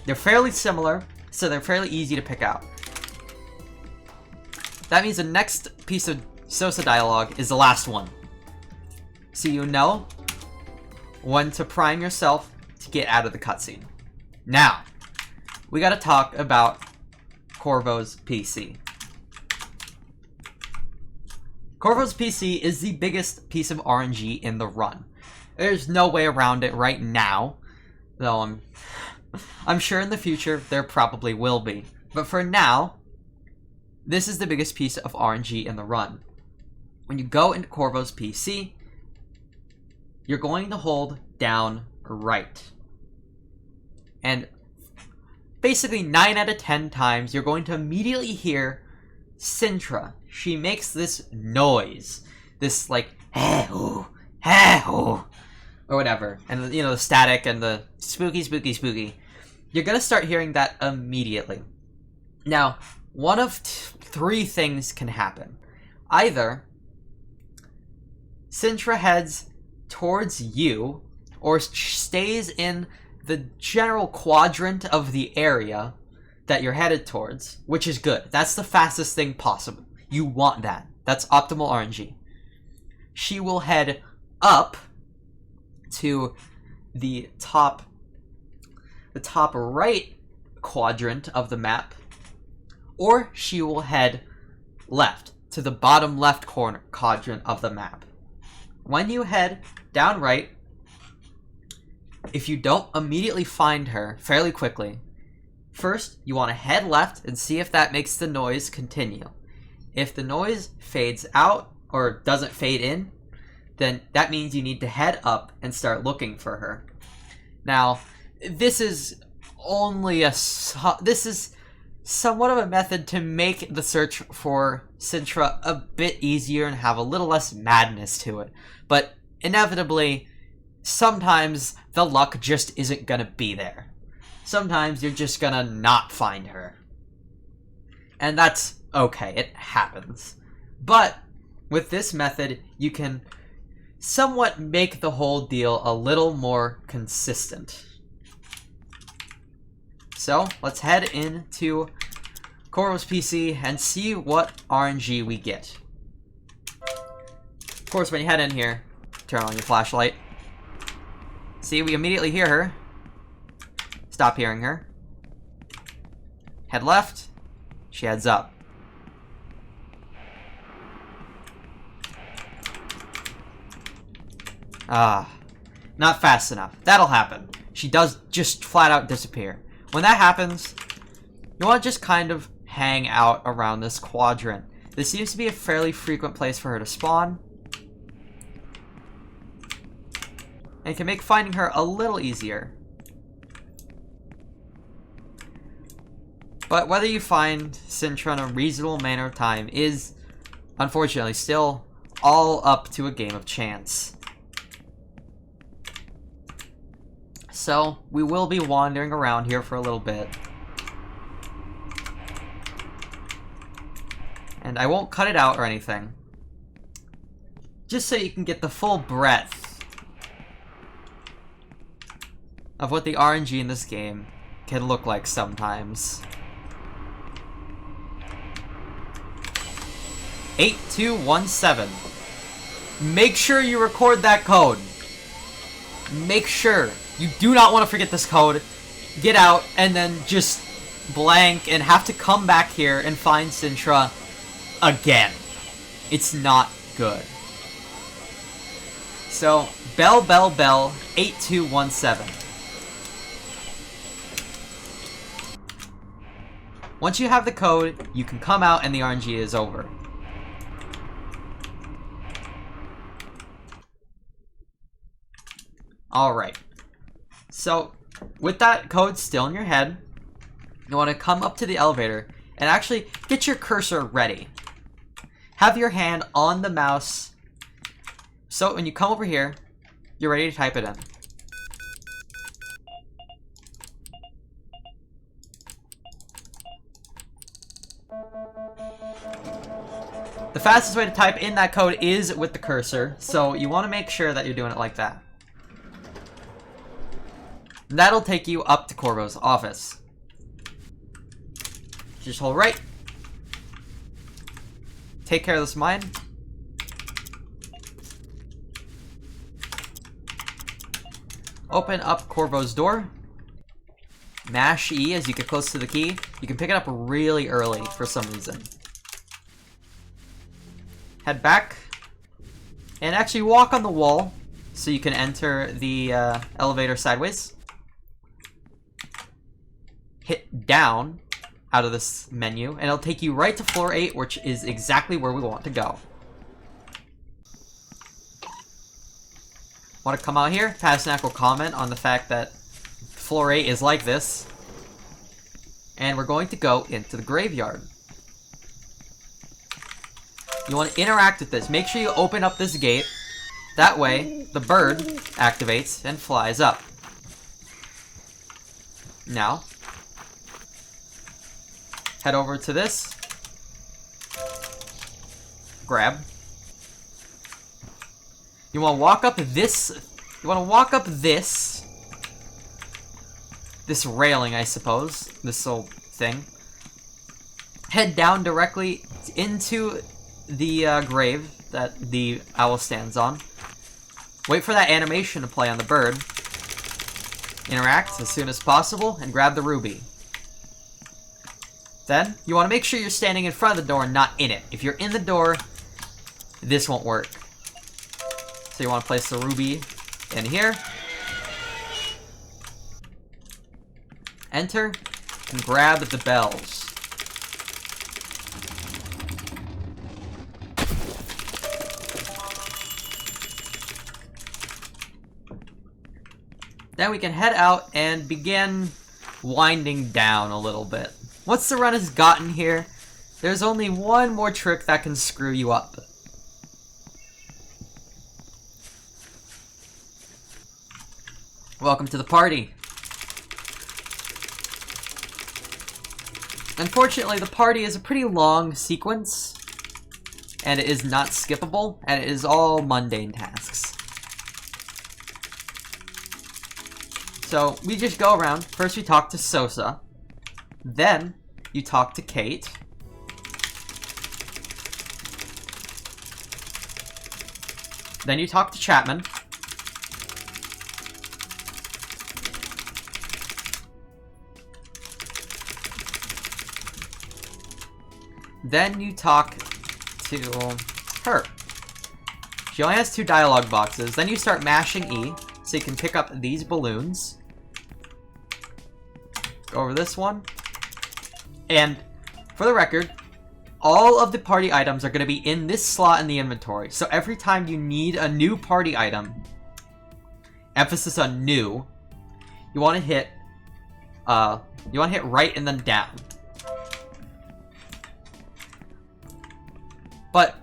They're fairly similar, so they're fairly easy to pick out. That means the next piece of Sosa dialogue is the last one. So you know when to prime yourself to get out of the cutscene. Now, we gotta talk about Corvo's PC. Corvo's PC is the biggest piece of RNG in the run. There's no way around it right now, though I'm sure in the future there probably will be. But for now, this is the biggest piece of RNG in the run. When you go into Corvo's PC, you're going to hold down right. And basically 9 out of 10 times, you're going to immediately hear Sintra. She makes this noise. This like, hey-hoo, hey-hoo, or whatever. And you know, the static and the spooky, spooky, spooky. You're going to start hearing that immediately. Now, one of 3 things can happen. Either Sintra heads towards you, or stays in the general quadrant of the area that you're headed towards, which is good. That's the fastest thing possible. You want that. That's optimal RNG. She will head up to the top right quadrant of the map, or she will head left to the bottom left corner quadrant of the map. When you head down right, if you don't immediately find her fairly quickly, first you want to head left and see if that makes the noise continue. If the noise fades out or doesn't fade in, then that means you need to head up and start looking for her. Now, this is somewhat of a method to make the search for Sintra a bit easier and have a little less madness to it. But inevitably, sometimes the luck just isn't gonna be there. Sometimes you're just gonna not find her. And that's okay, it happens. But with this method, you can somewhat make the whole deal a little more consistent. So, let's head into Corvo's PC and see what RNG we get. Of course, when you head in here, turn on your flashlight. See, we immediately hear her. Stop hearing her. Head left. She heads up. Not fast enough. That'll happen. She does just flat out disappear. When that happens, you want to just kind of hang out around this quadrant. This seems to be a fairly frequent place for her to spawn, and can make finding her a little easier. But whether you find Sintra in a reasonable manner of time is, unfortunately, still all up to a game of chance. So, we will be wandering around here for a little bit. And I won't cut it out or anything. Just so you can get the full breadth of what the RNG in this game can look like sometimes. 8217. Make sure you record that code. Make sure. You do not want to forget this code. Get out and then just blank and have to come back here and find Sintra again. It's not good. So, bell, 8217. Once you have the code, you can come out and the RNG is over. Alright. So, with that code still in your head, you want to come up to the elevator and actually get your cursor ready. Have your hand on the mouse, so when you come over here, you're ready to type it in. The fastest way to type in that code is with the cursor, so you want to make sure that you're doing it like that. And that'll take you up to Corvo's office. Just hold right. Take care of this mine. Open up Corvo's door. Mash E as you get close to the key. You can pick it up really early for some reason. Head back. And actually walk on the wall so you can enter the elevator sideways. Hit down out of this menu, and it'll take you right to floor 8, which is exactly where we want to go. Want to come out here? Pasnak will comment on the fact that floor 8 is like this. And we're going to go into the graveyard. You want to interact with this. Make sure you open up this gate. That way, the bird activates and flies up. Now, head over to this. Grab. You want to walk up this. You want to walk up this. This railing, I suppose. This little thing. Head down directly into the grave that the owl stands on. Wait for that animation to play on the bird. Interact as soon as possible and grab the ruby. Then, you want to make sure you're standing in front of the door and not in it. If you're in the door, this won't work. So you want to place the ruby in here. Enter and grab the bells. Then we can head out and begin winding down a little bit. Once the run has gotten here, there's only one more trick that can screw you up. Welcome to the party. Unfortunately, the party is a pretty long sequence, and it is not skippable, and it is all mundane tasks. So, we just go around. First we talk to Sosa. Then, you talk to Kate. Then you talk to Chapman. Then you talk to her. She only has 2 dialogue boxes. Then you start mashing E, so you can pick up these balloons. Go over this one. And, for the record, all of the party items are going to be in this slot in the inventory. So every time you need a new party item, emphasis on new, you want to hit right and then down. But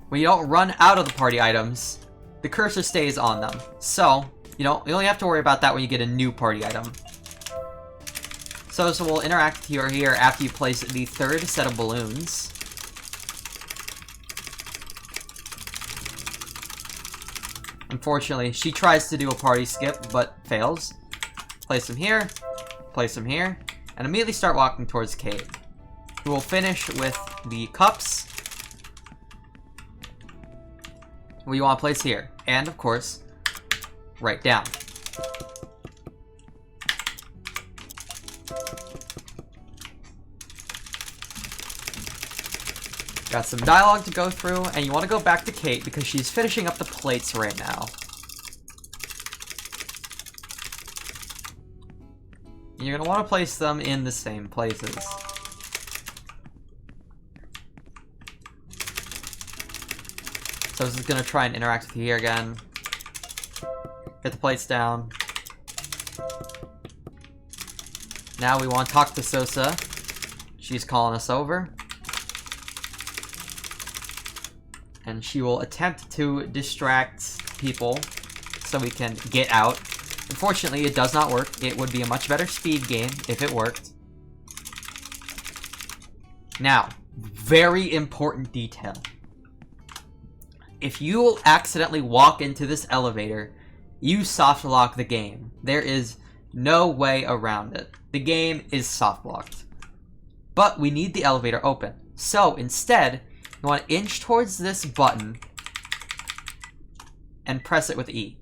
when you don't run out of the party items, the cursor stays on them. So you only have to worry about that when you get a new party item. So we'll interact here after you place the 3rd set of balloons. Unfortunately, she tries to do a party skip, but fails. Place them here, and immediately start walking towards Kate, who will finish with the cups. We want to place here, and of course, right down. Got some dialogue to go through, and you want to go back to Kate because she's finishing up the plates right now. You're going to want to place them in the same places. So this is going to try and interact with you here again. Get the plates down. Now we want to talk to Sosa. She's calling us over. And she will attempt to distract people so we can get out. Unfortunately, it does not work. It would be a much better speed game if it worked. Now, very important detail. If you accidentally walk into this elevator, you soft lock the game. There is no way around it. The game is soft locked. But we need the elevator open. So instead, you want to inch towards this button and press it with E,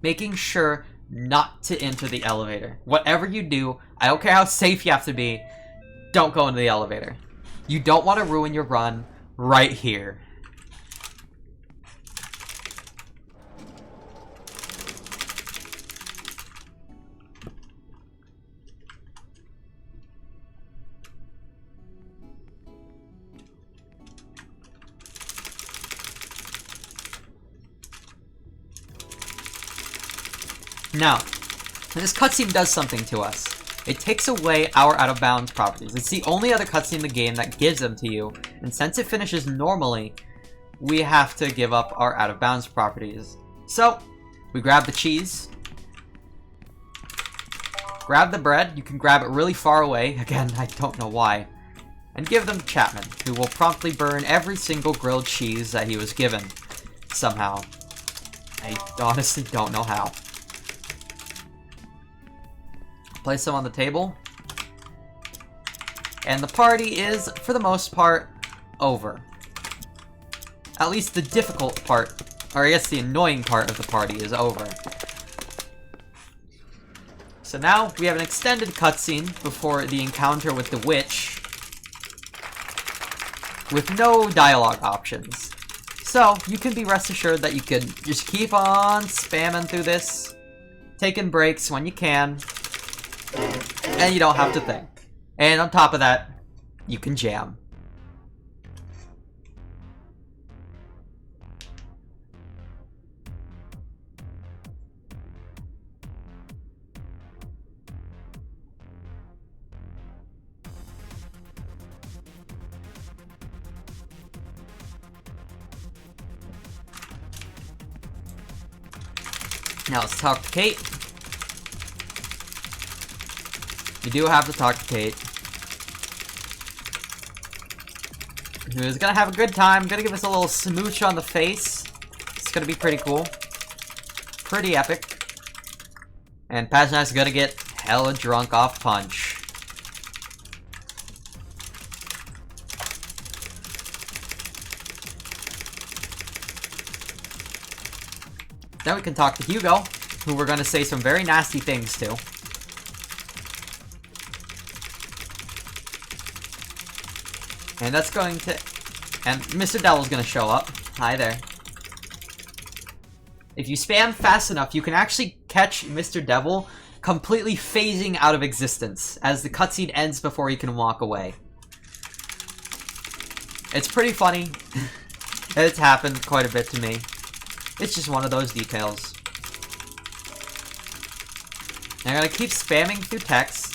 making sure not to enter the elevator. Whatever you do, I don't care how safe you have to be. Don't go into the elevator. You don't want to ruin your run right here. Now, this cutscene does something to us. It takes away our out-of-bounds properties. It's the only other cutscene in the game that gives them to you, and since it finishes normally, we have to give up our out-of-bounds properties. So, we grab the cheese, grab the bread, you can grab it really far away, again, I don't know why, and give them to Chapman, who will promptly burn every single grilled cheese that he was given, somehow. I honestly don't know how. Place them on the table. And the party is, for the most part, over. At least the difficult part, or I guess the annoying part of the party is over. So now, we have an extended cutscene before the encounter with the witch, with no dialogue options. So, you can be rest assured that you can just keep on spamming through this, taking breaks when you can, and you don't have to think. And on top of that, you can jam. Now let's talk to Kate. We do have to talk to Kate. Who is gonna have a good time, gonna give us a little smooch on the face. It's gonna be pretty cool. Pretty epic. And Pajna's gonna get hella drunk off punch. Then we can talk to Hugo, who we're gonna say some very nasty things to. And that's going to... And Mr. Devil's gonna show up. Hi there. If you spam fast enough, you can actually catch Mr. Devil completely phasing out of existence as the cutscene ends before he can walk away. It's pretty funny. It's happened quite a bit to me. It's just one of those details. I'm gonna keep spamming through text.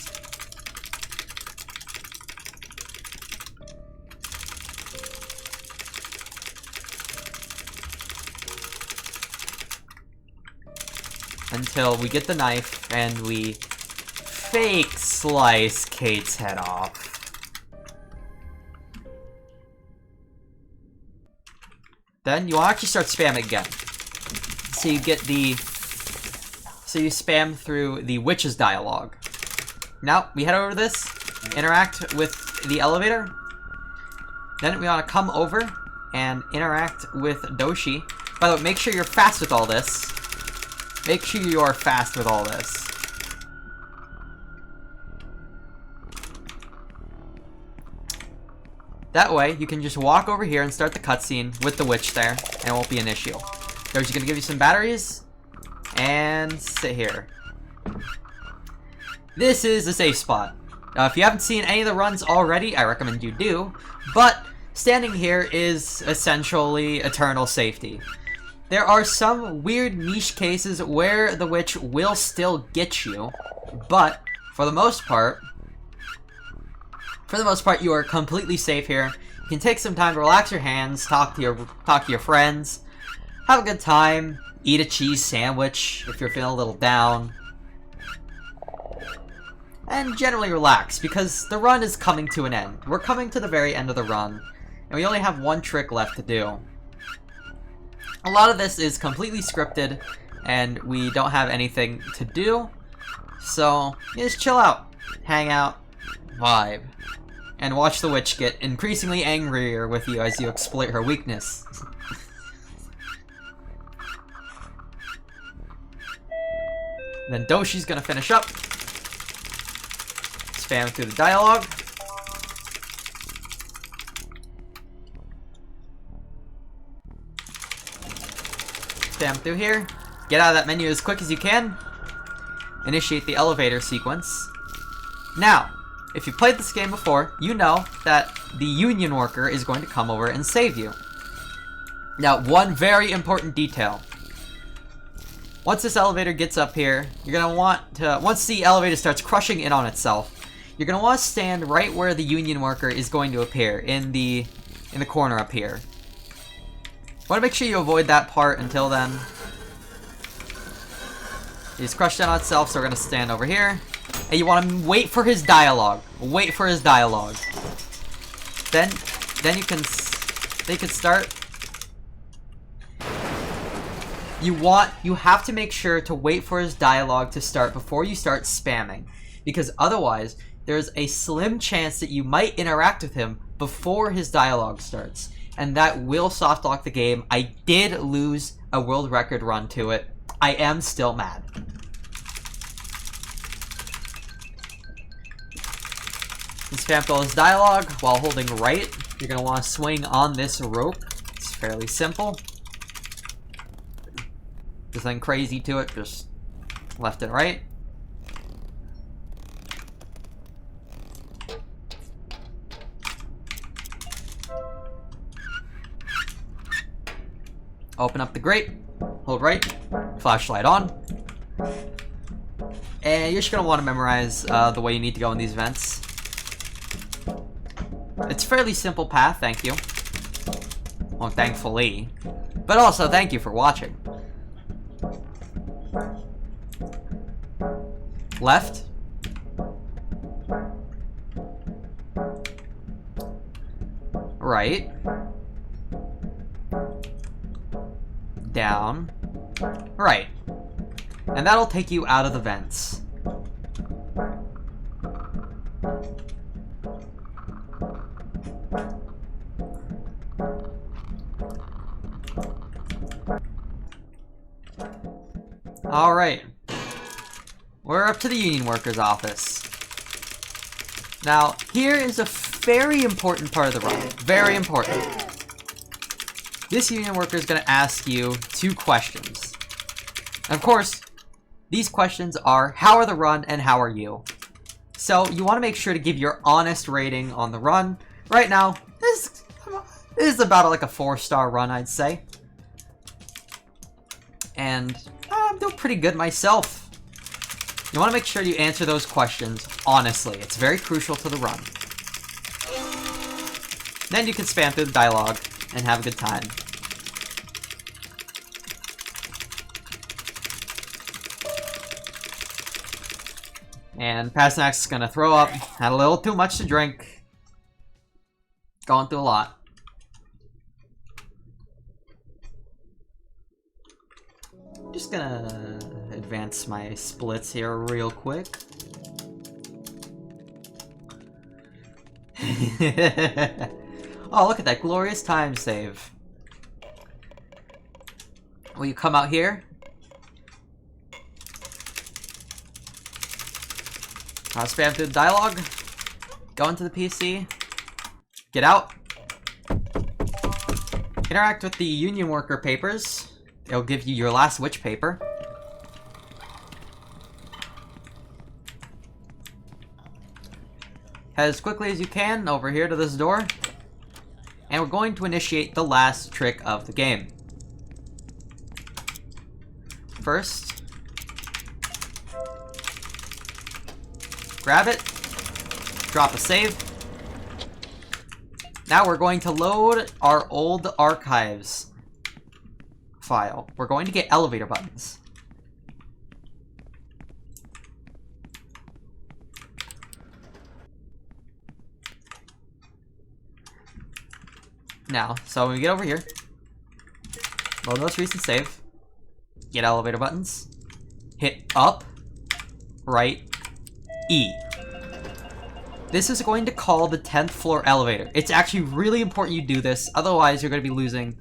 Until we get the knife and we fake slice Kate's head off. Then you actually start spamming again. So you get the... So you spam through the witch's dialogue. Now, we head over to this, interact with the elevator. Then we want to come over and interact with Doshi. By the way, make sure you're fast with all this. Make sure you are fast with all this. That way, you can just walk over here and start the cutscene with the witch there, and it won't be an issue. There's gonna give you some batteries, and sit here. This is a safe spot. Now, if you haven't seen any of the runs already, I recommend you do, but standing here is essentially eternal safety. There are some weird niche cases where the witch will still get you, but for the most part, you are completely safe here. You can take some time to relax your hands, talk to your friends, have a good time, eat a cheese sandwich if you're feeling a little down, and generally relax because the run is coming to an end. We're coming to the very end of the run, and we only have one trick left to do. A lot of this is completely scripted, and we don't have anything to do, so you just chill out, hang out, vibe, and watch the witch get increasingly angrier with you as you exploit her weakness. Then Doshi's gonna finish up. spam through the dialogue. Spam through here. Get out of that menu as quick as you can. Initiate the elevator sequence. Now, if you've played this game before, you know that the union worker is going to come over and save you. Now, one very important detail. Once this elevator gets up here, you're going to want to, once the elevator starts crushing in on itself, you're going to want to stand right where the union worker is going to appear, in the corner up here. Want to make sure you avoid that part until then. He's crushed in on itself, so we're going to stand over here. And you want to wait for his dialogue. Wait for his dialogue. Then they can start. You have to make sure to wait for his dialogue to start before you start spamming. Because otherwise, there's a slim chance that you might interact with him before his dialogue starts. And that will softlock the game. I did lose a world record run to it. I am still mad. And spam through his dialogue while holding right. You're going to want to swing on this rope. It's fairly simple. There's nothing crazy to it, just left and right. Open up the grate, hold right, flashlight on. And you're just going to want to memorize the way you need to go in these vents. It's a fairly simple path, thank you. Well, thankfully. But also, thank you for watching. Left. Right. Down. Right. And that'll take you out of the vents. Alright. We're up to the union worker's office. Now, here is a very important part of the run. Very important. This union worker is going to ask you 2 questions. And of course, these questions are, how are the run and how are you? So, you want to make sure to give your honest rating on the run. Right now, this is about like a 4-star run, I'd say. And I'm doing pretty good myself. You want to make sure you answer those questions honestly. It's very crucial to the run. Then you can spam through the dialogue and have a good time. And Pasternak's is gonna throw up. Had a little too much to drink. Going through a lot. Just gonna advance my splits here real quick. Oh, look at that glorious time save. Will you come out here? I'll spam through the dialogue. Go into the PC. Get out. Interact with the union worker papers. It'll give you your last witch paper. Head as quickly as you can over here to this door. And we're going to initiate the last trick of the game. First, grab it, drop a save. Now we're going to load our old archives file. We're going to get elevator buttons. Now, so when we get over here, load most recent save, get elevator buttons, hit up, right, E. This is going to call the 10th floor elevator. It's actually really important you do this, otherwise you're going to be losing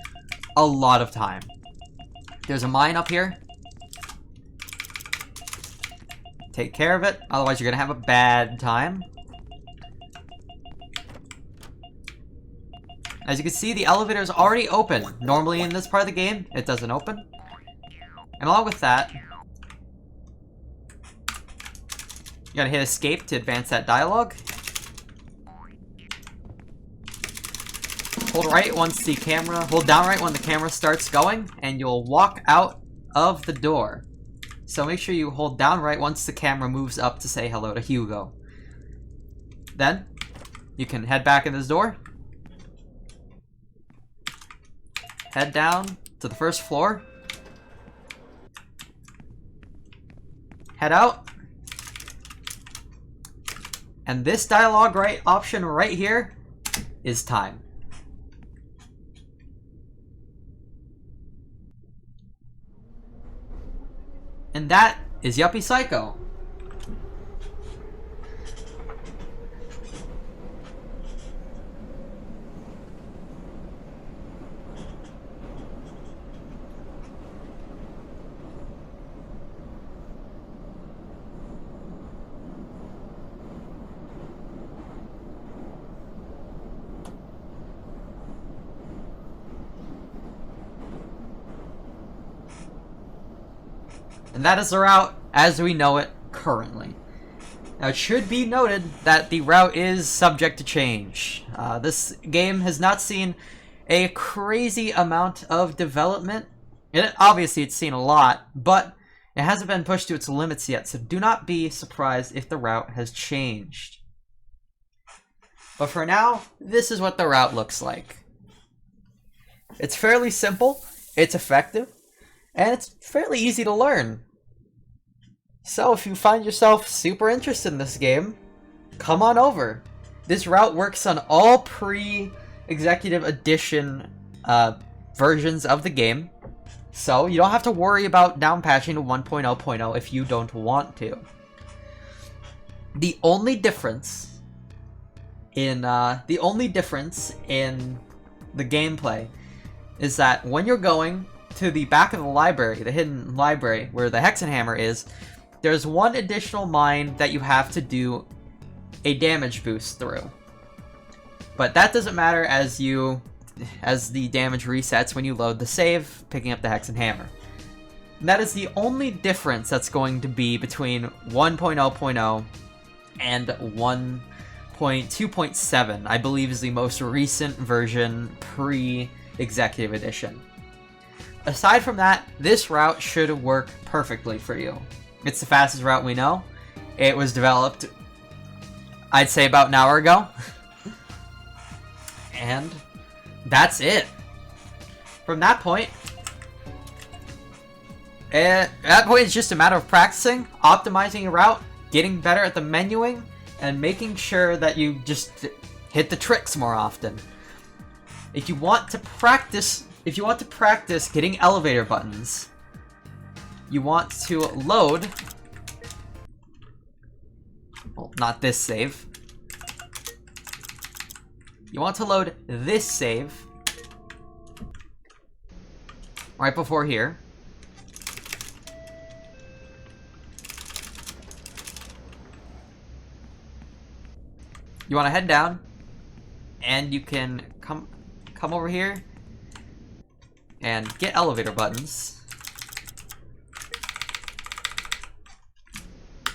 a lot of time. There's a mine up here. Take care of it, otherwise you're going to have a bad time. As you can see, the elevator is already open. Normally in this part of the game, it doesn't open. And along with that, you gotta hit escape to advance that dialogue. Hold right once the camera, hold down right when the camera starts going, and you'll walk out of the door. So make sure you hold down right once the camera moves up to say hello to Hugo. Then, you can head back in this door. Head down to the first floor. Head out. And this dialogue option right here is time. And that is Yuppie Psycho. And that is the route as we know it currently. Now it should be noted that the route is subject to change. This game has not seen a crazy amount of development. Obviously it's seen a lot, but it hasn't been pushed to its limits yet, so do not be surprised if the route has changed. But for now, this is what the route looks like. It's fairly simple, it's effective, and it's fairly easy to learn. So if you find yourself super interested in this game, come on over. This route works on all pre-Executive Edition versions of the game, so you don't have to worry about downpatching to 1.0.0 if you don't want to. The only difference in the gameplay is that when you're going to the back of the library, the hidden library where the Hexenhammer is, there's one additional mine that you have to do a damage boost through. But that doesn't matter as the damage resets when you load the save, picking up the Hexenhammer. And that is the only difference that's going to be between 1.0.0 and 1.2.7, I believe is the most recent version pre-Executive Edition. Aside from that, this route should work perfectly for you. It's the fastest route we know. It was developed, I'd say, about an hour ago. And that's it. From that point, it's just a matter of practicing, optimizing your route, getting better at the menuing, and making sure that you just hit the tricks more often. If you want to practice getting elevator buttons, you want to load, well, not this save. You want to load this save right before here. You want to head down, and you can come over here and get elevator buttons.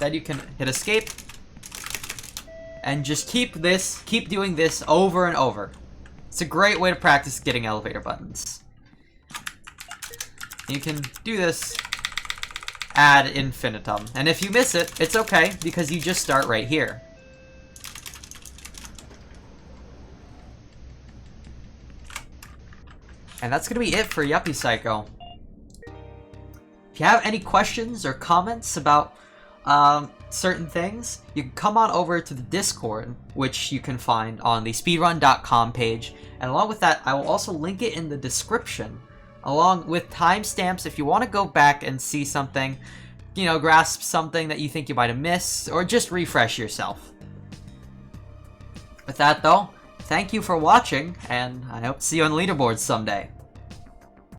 Then you can hit escape and just keep doing this over and over. It's a great way to practice getting elevator buttons. You can do this ad infinitum, and if you miss it, it's okay because you just start right here. And that's gonna be it for Yuppie Psycho. If you have any questions or comments about certain things, you can come on over to the Discord, which you can find on the speedrun.com page, and along with that, I will also link it in the description, along with timestamps if you want to go back and see something, you know, grasp something that you think you might have missed, or just refresh yourself. With that though, thank you for watching, and I hope to see you on the leaderboard someday.